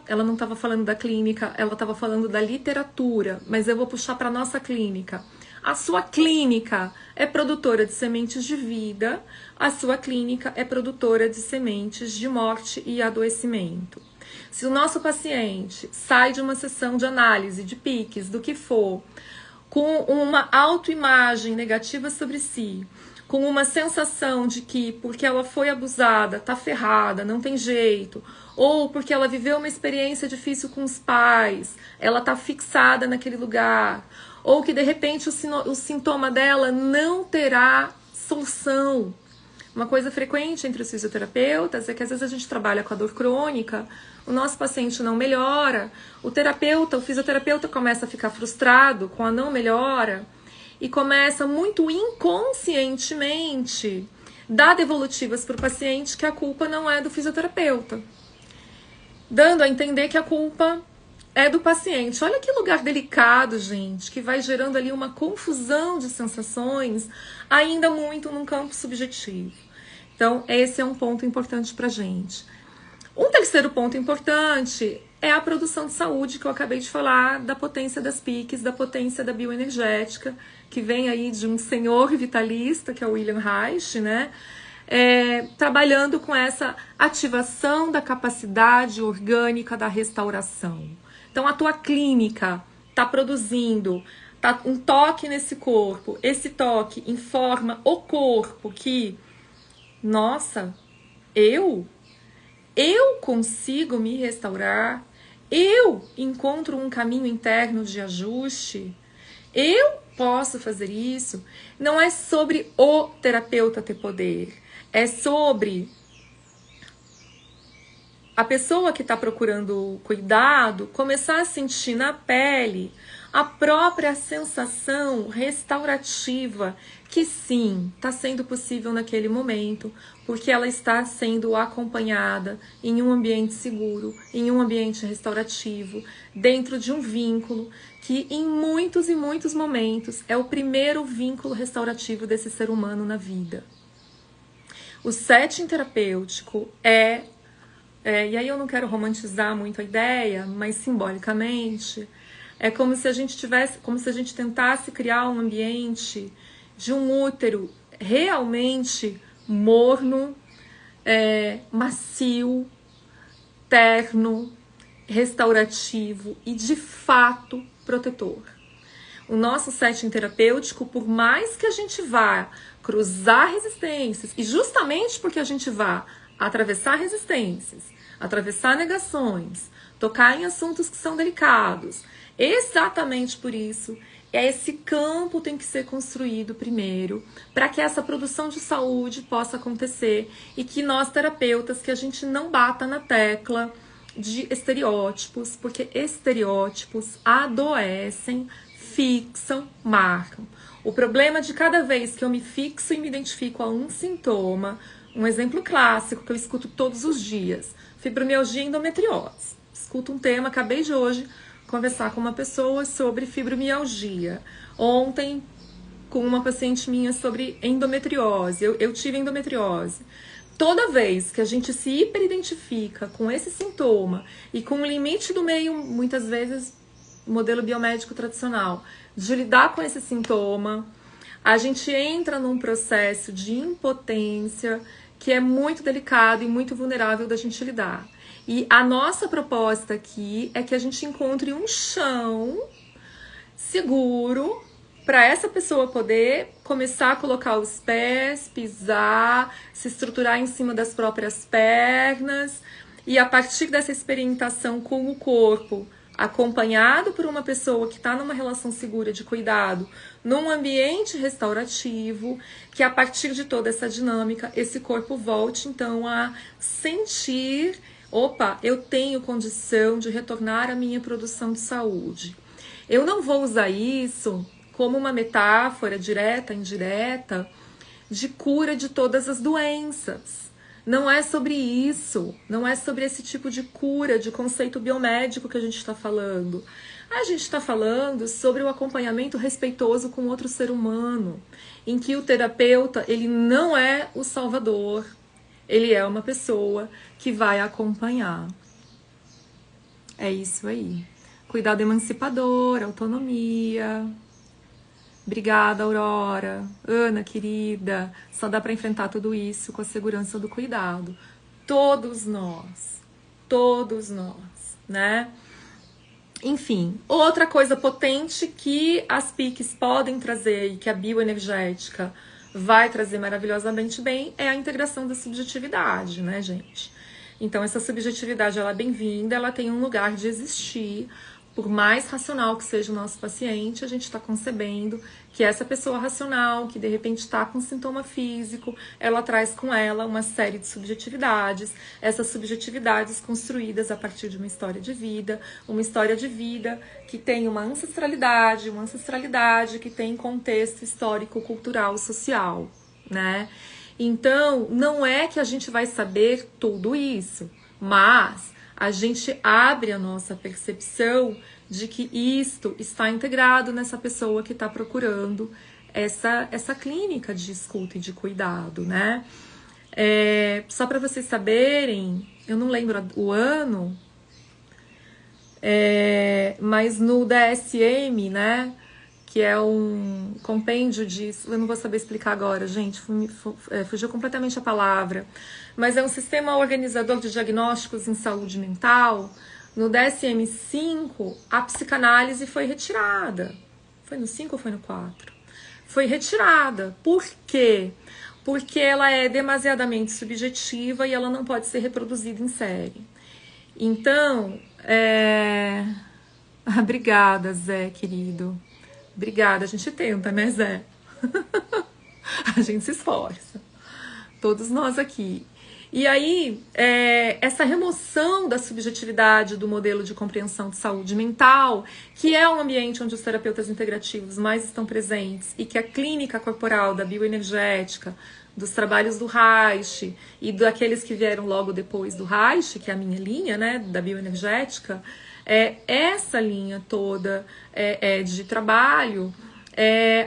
[SPEAKER 1] Ela não estava falando da clínica, ela estava falando da literatura. Mas eu vou puxar para nossa clínica. A sua clínica é produtora de sementes de vida. A sua clínica é produtora de sementes de morte e adoecimento. Se o nosso paciente sai de uma sessão de análise, de PICs, do que for, com uma autoimagem negativa sobre si, com uma sensação de que porque ela foi abusada, tá ferrada, não tem jeito, ou porque ela viveu uma experiência difícil com os pais, ela tá fixada naquele lugar, ou que de repente o sintoma dela não terá solução. Uma coisa frequente entre os fisioterapeutas é que às vezes a gente trabalha com a dor crônica, o nosso paciente não melhora, o fisioterapeuta começa a ficar frustrado com a não melhora e começa muito inconscientemente dar devolutivas para o paciente que a culpa não é do fisioterapeuta, dando a entender que a culpa é do paciente. Olha que lugar delicado, gente, que vai gerando ali uma confusão de sensações, ainda muito num campo subjetivo. Então, esse é um ponto importante pra gente. Um terceiro ponto importante é a produção de saúde, que eu acabei de falar, da potência das PICs, da potência da bioenergética, que vem aí de um senhor vitalista, que é o William Reich, né? Trabalhando com essa ativação da capacidade orgânica da restauração. Então, a tua clínica está produzindo um toque nesse corpo, esse toque informa o corpo que, nossa, eu consigo me restaurar, eu encontro um caminho interno de ajuste, eu posso fazer isso. Não é sobre o terapeuta ter poder, é sobre a pessoa que está procurando cuidado começar a sentir na pele a própria sensação restaurativa que sim, está sendo possível naquele momento, porque ela está sendo acompanhada em um ambiente seguro, em um ambiente restaurativo, dentro de um vínculo que em muitos e muitos momentos é o primeiro vínculo restaurativo desse ser humano na vida. O setting terapêutico e aí eu não quero romantizar muito a ideia, mas simbolicamente é como se a gente tentasse criar um ambiente de um útero realmente morno, macio, terno, restaurativo e de fato protetor. O nosso setting terapêutico, por mais que a gente vá cruzar resistências, e justamente porque a gente vá atravessar resistências, atravessar negações, tocar em assuntos que são delicados, exatamente por isso, esse campo tem que ser construído primeiro, para que essa produção de saúde possa acontecer e que nós terapeutas, que a gente não bata na tecla de estereótipos, porque estereótipos adoecem, fixam, marcam. O problema de cada vez que eu me fixo e me identifico a um sintoma, um exemplo clássico que eu escuto todos os dias, fibromialgia e endometriose. Escuto um tema, acabei de hoje conversar com uma pessoa sobre fibromialgia. Ontem, com uma paciente minha sobre endometriose. Eu tive endometriose. Toda vez que a gente se hiperidentifica com esse sintoma e com o limite do meio, muitas vezes, modelo biomédico tradicional, de lidar com esse sintoma, a gente entra num processo de impotência que é muito delicado e muito vulnerável da gente lidar. E a nossa proposta aqui é que a gente encontre um chão seguro para essa pessoa poder começar a colocar os pés, pisar, se estruturar em cima das próprias pernas e a partir dessa experimentação com o corpo, acompanhado por uma pessoa que está numa relação segura de cuidado, num ambiente restaurativo, que a partir de toda essa dinâmica, esse corpo volte então a sentir: opa, eu tenho condição de retornar à minha produção de saúde. Eu não vou usar isso como uma metáfora direta, indireta, de cura de todas as doenças. Não é sobre isso, não é sobre esse tipo de cura, de conceito biomédico que a gente está falando. A gente está falando sobre o acompanhamento respeitoso com outro ser humano, em que o terapeuta, ele não é o salvador, ele é uma pessoa que vai acompanhar. É isso aí. Cuidado emancipador, autonomia. Obrigada, Aurora. Ana, querida. Só dá para enfrentar tudo isso com a segurança do cuidado. Todos nós, né? Enfim, outra coisa potente que as PICs podem trazer e que a bioenergética vai trazer maravilhosamente bem é a integração da subjetividade, né, gente? Então, essa subjetividade, ela é bem-vinda, ela tem um lugar de existir. Por mais racional que seja o nosso paciente, a gente está concebendo que essa pessoa racional, que de repente está com sintoma físico, ela traz com ela uma série de subjetividades, essas subjetividades construídas a partir de uma história de vida que tem uma ancestralidade que tem contexto histórico, cultural, social, né? Então, não é que a gente vai saber tudo isso, mas a gente abre a nossa percepção de que isto está integrado nessa pessoa que está procurando essa clínica de escuta e de cuidado, né? Só para vocês saberem, eu não lembro o ano, mas no DSM, né? Que é um compêndio disso, eu não vou saber explicar agora, gente, fugiu completamente a palavra, mas é um sistema organizador de diagnósticos em saúde mental. No DSM-5, a psicanálise foi retirada. Foi no 5 ou foi no 4? Foi retirada. Por quê? Porque ela é demasiadamente subjetiva e ela não pode ser reproduzida em série. Então, obrigada, Zé, querido. Obrigada, a gente tenta, né, Zé? A gente se esforça. Todos nós aqui. E aí, essa remoção da subjetividade do modelo de compreensão de saúde mental, que é um ambiente onde os terapeutas integrativos mais estão presentes e que a clínica corporal da bioenergética, dos trabalhos do Reich e daqueles que vieram logo depois do Reich, que é a minha linha, né, da bioenergética, essa linha toda de trabalho,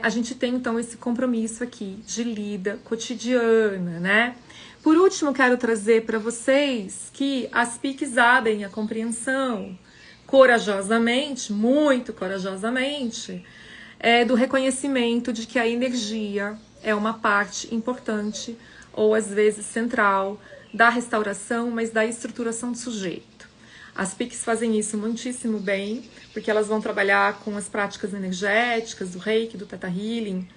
[SPEAKER 1] a gente tem então esse compromisso aqui de lida cotidiana, né? Por último, quero trazer para vocês que as PICs abrem a compreensão corajosamente, muito corajosamente, do reconhecimento de que a energia é uma parte importante ou às vezes central da restauração, mas da estruturação do sujeito. As PICs fazem isso muitíssimo bem, porque elas vão trabalhar com as práticas energéticas, do Reiki, do Theta Healing,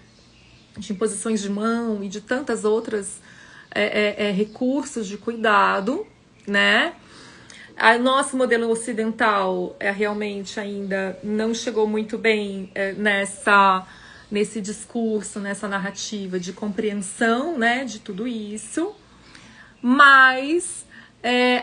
[SPEAKER 1] de imposições de mão e de tantas outras recursos de cuidado, né? Nosso modelo ocidental realmente ainda não chegou muito bem nesse discurso, nessa narrativa de compreensão, né, de tudo isso, mas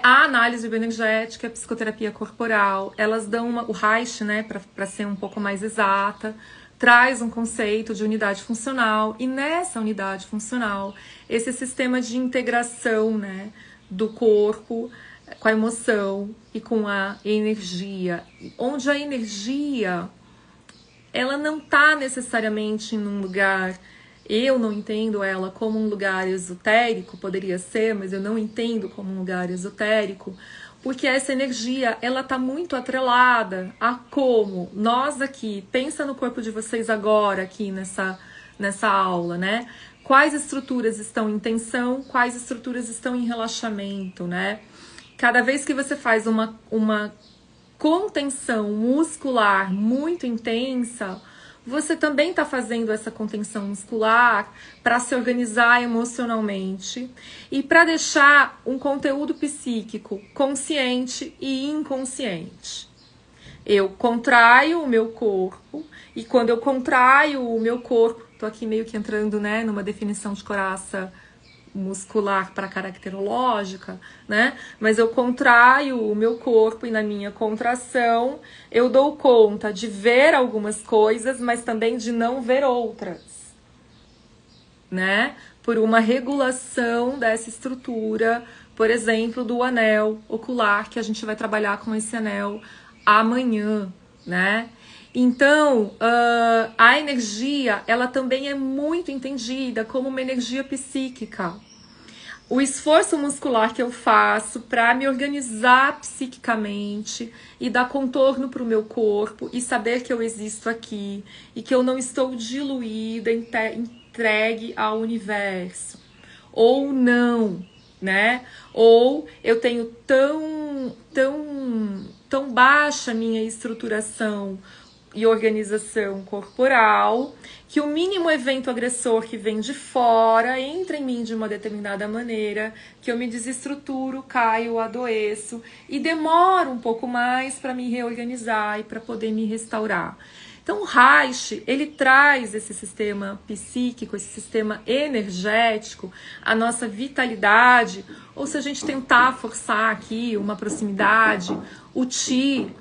[SPEAKER 1] a análise bioenergética, a psicoterapia corporal, elas dão o Reich, né, para ser um pouco mais exata, traz um conceito de unidade funcional, e nessa unidade funcional, esse sistema de integração, né, do corpo com a emoção e com a energia, onde a energia, ela não está necessariamente num lugar, eu não entendo ela como um lugar esotérico, poderia ser, mas eu não entendo como um lugar esotérico, porque essa energia, ela tá muito atrelada a como nós aqui, pensa no corpo de vocês agora, aqui nessa aula, né? Quais estruturas estão em tensão, quais estruturas estão em relaxamento, né? Cada vez que você faz uma contenção muscular muito intensa, você também está fazendo essa contenção muscular para se organizar emocionalmente e para deixar um conteúdo psíquico consciente e inconsciente. Eu contraio o meu corpo e quando eu contraio o meu corpo, tô aqui meio que entrando, né, numa definição de coraça muscular para caracterológica, né? Mas eu contraio o meu corpo e na minha contração eu dou conta de ver algumas coisas, mas também de não ver outras, né? Por uma regulação dessa estrutura, por exemplo, do anel ocular, que a gente vai trabalhar com esse anel amanhã, né? Então, a energia, ela também é muito entendida como uma energia psíquica. O esforço muscular que eu faço para me organizar psiquicamente e dar contorno para o meu corpo e saber que eu existo aqui e que eu não estou diluída, entregue ao universo. Ou não, né? Ou eu tenho tão baixa minha estruturação e organização corporal, que o mínimo evento agressor que vem de fora entra em mim de uma determinada maneira, que eu me desestruturo, caio, adoeço e demoro um pouco mais para me reorganizar e para poder me restaurar. Então o Reich, ele traz esse sistema psíquico, esse sistema energético, a nossa vitalidade, ou se a gente tentar forçar aqui uma proximidade, o Qi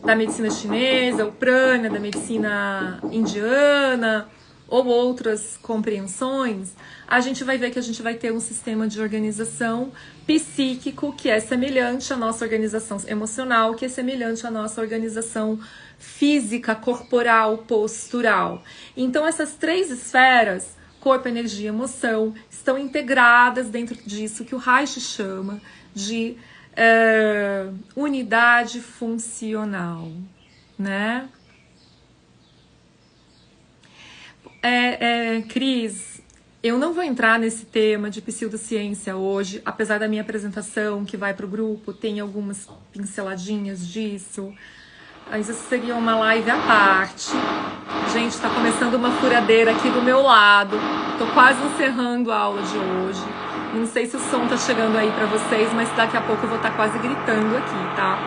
[SPEAKER 1] da medicina chinesa, o Prana da medicina indiana, ou outras compreensões, a gente vai ver que a gente vai ter um sistema de organização psíquico que é semelhante à nossa organização emocional, que é semelhante à nossa organização física, corporal, postural. Então essas três esferas, corpo, energia e emoção, estão integradas dentro disso que o Reich chama de unidade funcional, né? Cris, eu não vou entrar nesse tema de pseudociência hoje, apesar da minha apresentação que vai para o grupo, tem algumas pinceladinhas disso. Mas isso seria uma live à parte. Gente, tá começando uma furadeira aqui do meu lado. Tô quase encerrando a aula de hoje. Não sei se o som tá chegando aí pra vocês, mas daqui a pouco eu vou estar quase gritando aqui, tá?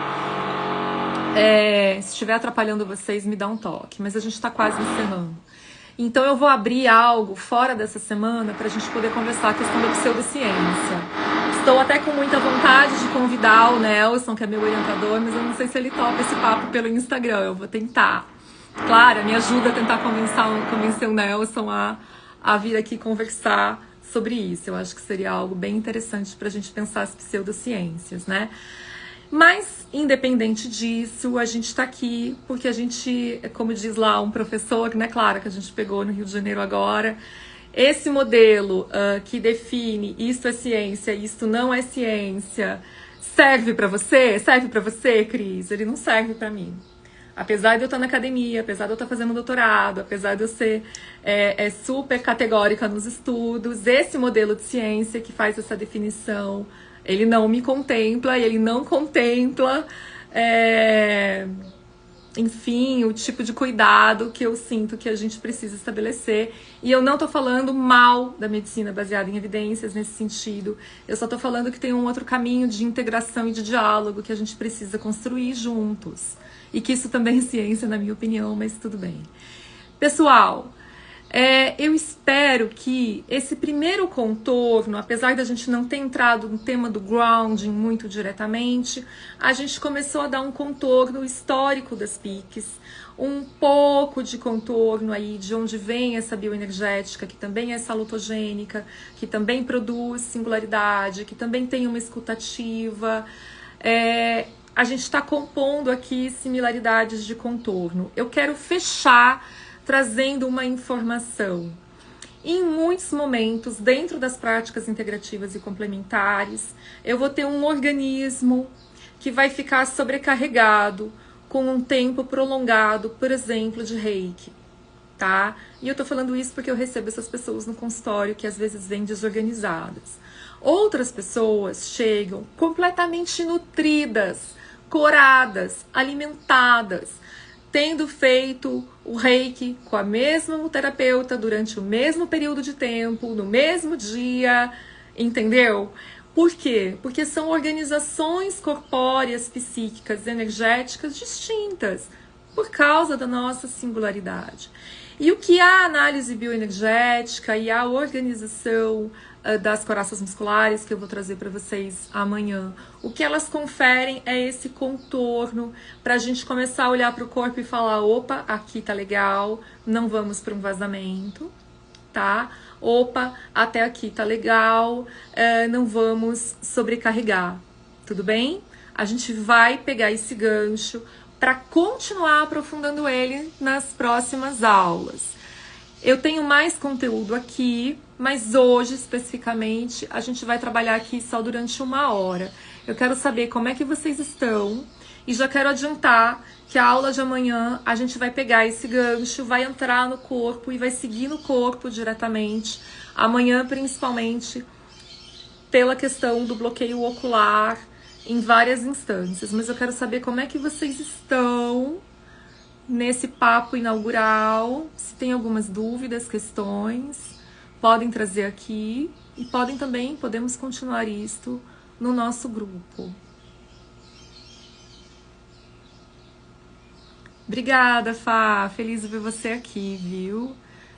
[SPEAKER 1] Se estiver atrapalhando vocês, me dá um toque. Mas a gente tá quase encerrando. Então eu vou abrir algo fora dessa semana pra gente poder conversar a questão da pseudociência. Estou até com muita vontade de convidar o Nelson, que é meu orientador, mas eu não sei se ele topa esse papo pelo Instagram. Eu vou tentar. Clara, me ajuda a tentar convencer o Nelson a vir aqui conversar sobre isso. Eu acho que seria algo bem interessante para a gente pensar as pseudociências, né? Mas, independente disso, a gente está aqui porque a gente, como diz lá um professor, né, Clara, que a gente pegou no Rio de Janeiro agora, esse modelo que define isto é ciência, isto não é ciência, serve para você? Serve para você, Cris? Ele não serve para mim. Apesar de eu estar na academia, apesar de eu estar fazendo doutorado, apesar de eu ser super categórica nos estudos, esse modelo de ciência que faz essa definição, ele não me contempla, ele não contempla, enfim, o tipo de cuidado que eu sinto que a gente precisa estabelecer. E eu não tô falando mal da medicina baseada em evidências nesse sentido. Eu só tô falando que tem um outro caminho de integração e de diálogo que a gente precisa construir juntos. E que isso também é ciência, na minha opinião, mas tudo bem. Pessoal, eu espero que esse primeiro contorno, apesar da gente não ter entrado no tema do grounding muito diretamente, a gente começou a dar um contorno histórico das PICs, um pouco de contorno aí de onde vem essa bioenergética, que também é salutogênica, que também produz singularidade, que também tem uma escutativa. A gente está compondo aqui similaridades de contorno. Eu quero fechar trazendo uma informação. Em muitos momentos, dentro das práticas integrativas e complementares, eu vou ter um organismo que vai ficar sobrecarregado com um tempo prolongado, por exemplo, de reiki, tá? E eu tô falando isso porque eu recebo essas pessoas no consultório que às vezes vêm desorganizadas. Outras pessoas chegam completamente nutridas, coradas, alimentadas, tendo feito o reiki com a mesma terapeuta durante o mesmo período de tempo, no mesmo dia, entendeu? Por quê? Porque são organizações corpóreas, psíquicas, energéticas distintas, por causa da nossa singularidade. E o que a análise bioenergética e a organização das coraças musculares, que eu vou trazer para vocês amanhã, o que elas conferem é esse contorno para a gente começar a olhar para o corpo e falar: opa, aqui tá legal, não vamos para um vazamento, tá? Opa, até aqui tá legal, não vamos sobrecarregar, tudo bem? A gente vai pegar esse gancho para continuar aprofundando ele nas próximas aulas. Eu tenho mais conteúdo aqui, mas hoje, especificamente, a gente vai trabalhar aqui só durante 1 hora. Eu quero saber como é que vocês estão e já quero adiantar que a aula de amanhã a gente vai pegar esse gancho, vai entrar no corpo e vai seguir no corpo diretamente. Amanhã, principalmente, pela questão do bloqueio ocular em várias instâncias. Mas eu quero saber como é que vocês estão nesse papo inaugural. Se tem algumas dúvidas, questões, podem trazer aqui e podemos continuar isto no nosso grupo. Obrigada, Fá. Feliz de ver você aqui, viu?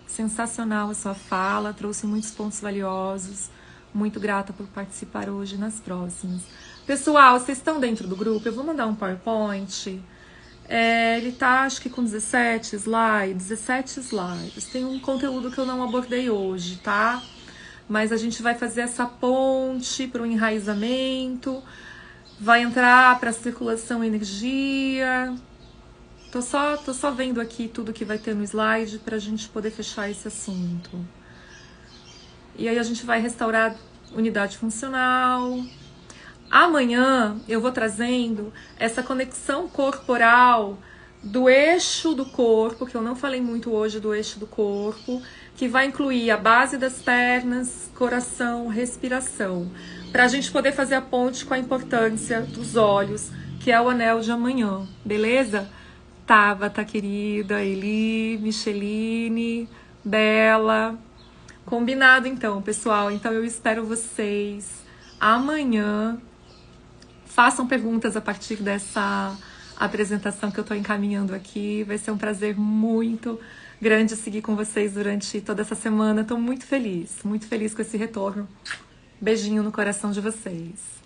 [SPEAKER 1] Sensacional a sua fala, trouxe muitos pontos valiosos. Muito grata por participar hoje e nas próximas. Pessoal, vocês estão dentro do grupo? Eu vou mandar um PowerPoint. Ele tá, acho que com 17 slides. Tem um conteúdo que eu não abordei hoje, tá? Mas a gente vai fazer essa ponte para o enraizamento, vai entrar para a circulação e energia. Tô só vendo aqui tudo que vai ter no slide para a gente poder fechar esse assunto. E aí a gente vai restaurar unidade funcional. Amanhã eu vou trazendo essa conexão corporal do eixo do corpo, que eu não falei muito hoje do eixo do corpo, que vai incluir a base das pernas, coração, respiração, para a gente poder fazer a ponte com a importância dos olhos, que é o anel de amanhã, beleza? Tabata, querida, Eli, Micheline, Bela. Combinado então, pessoal. Então eu espero vocês amanhã. Façam perguntas a partir dessa apresentação que eu estou encaminhando aqui. Vai ser um prazer muito grande seguir com vocês durante toda essa semana. Estou muito feliz com esse retorno. Beijinho no coração de vocês.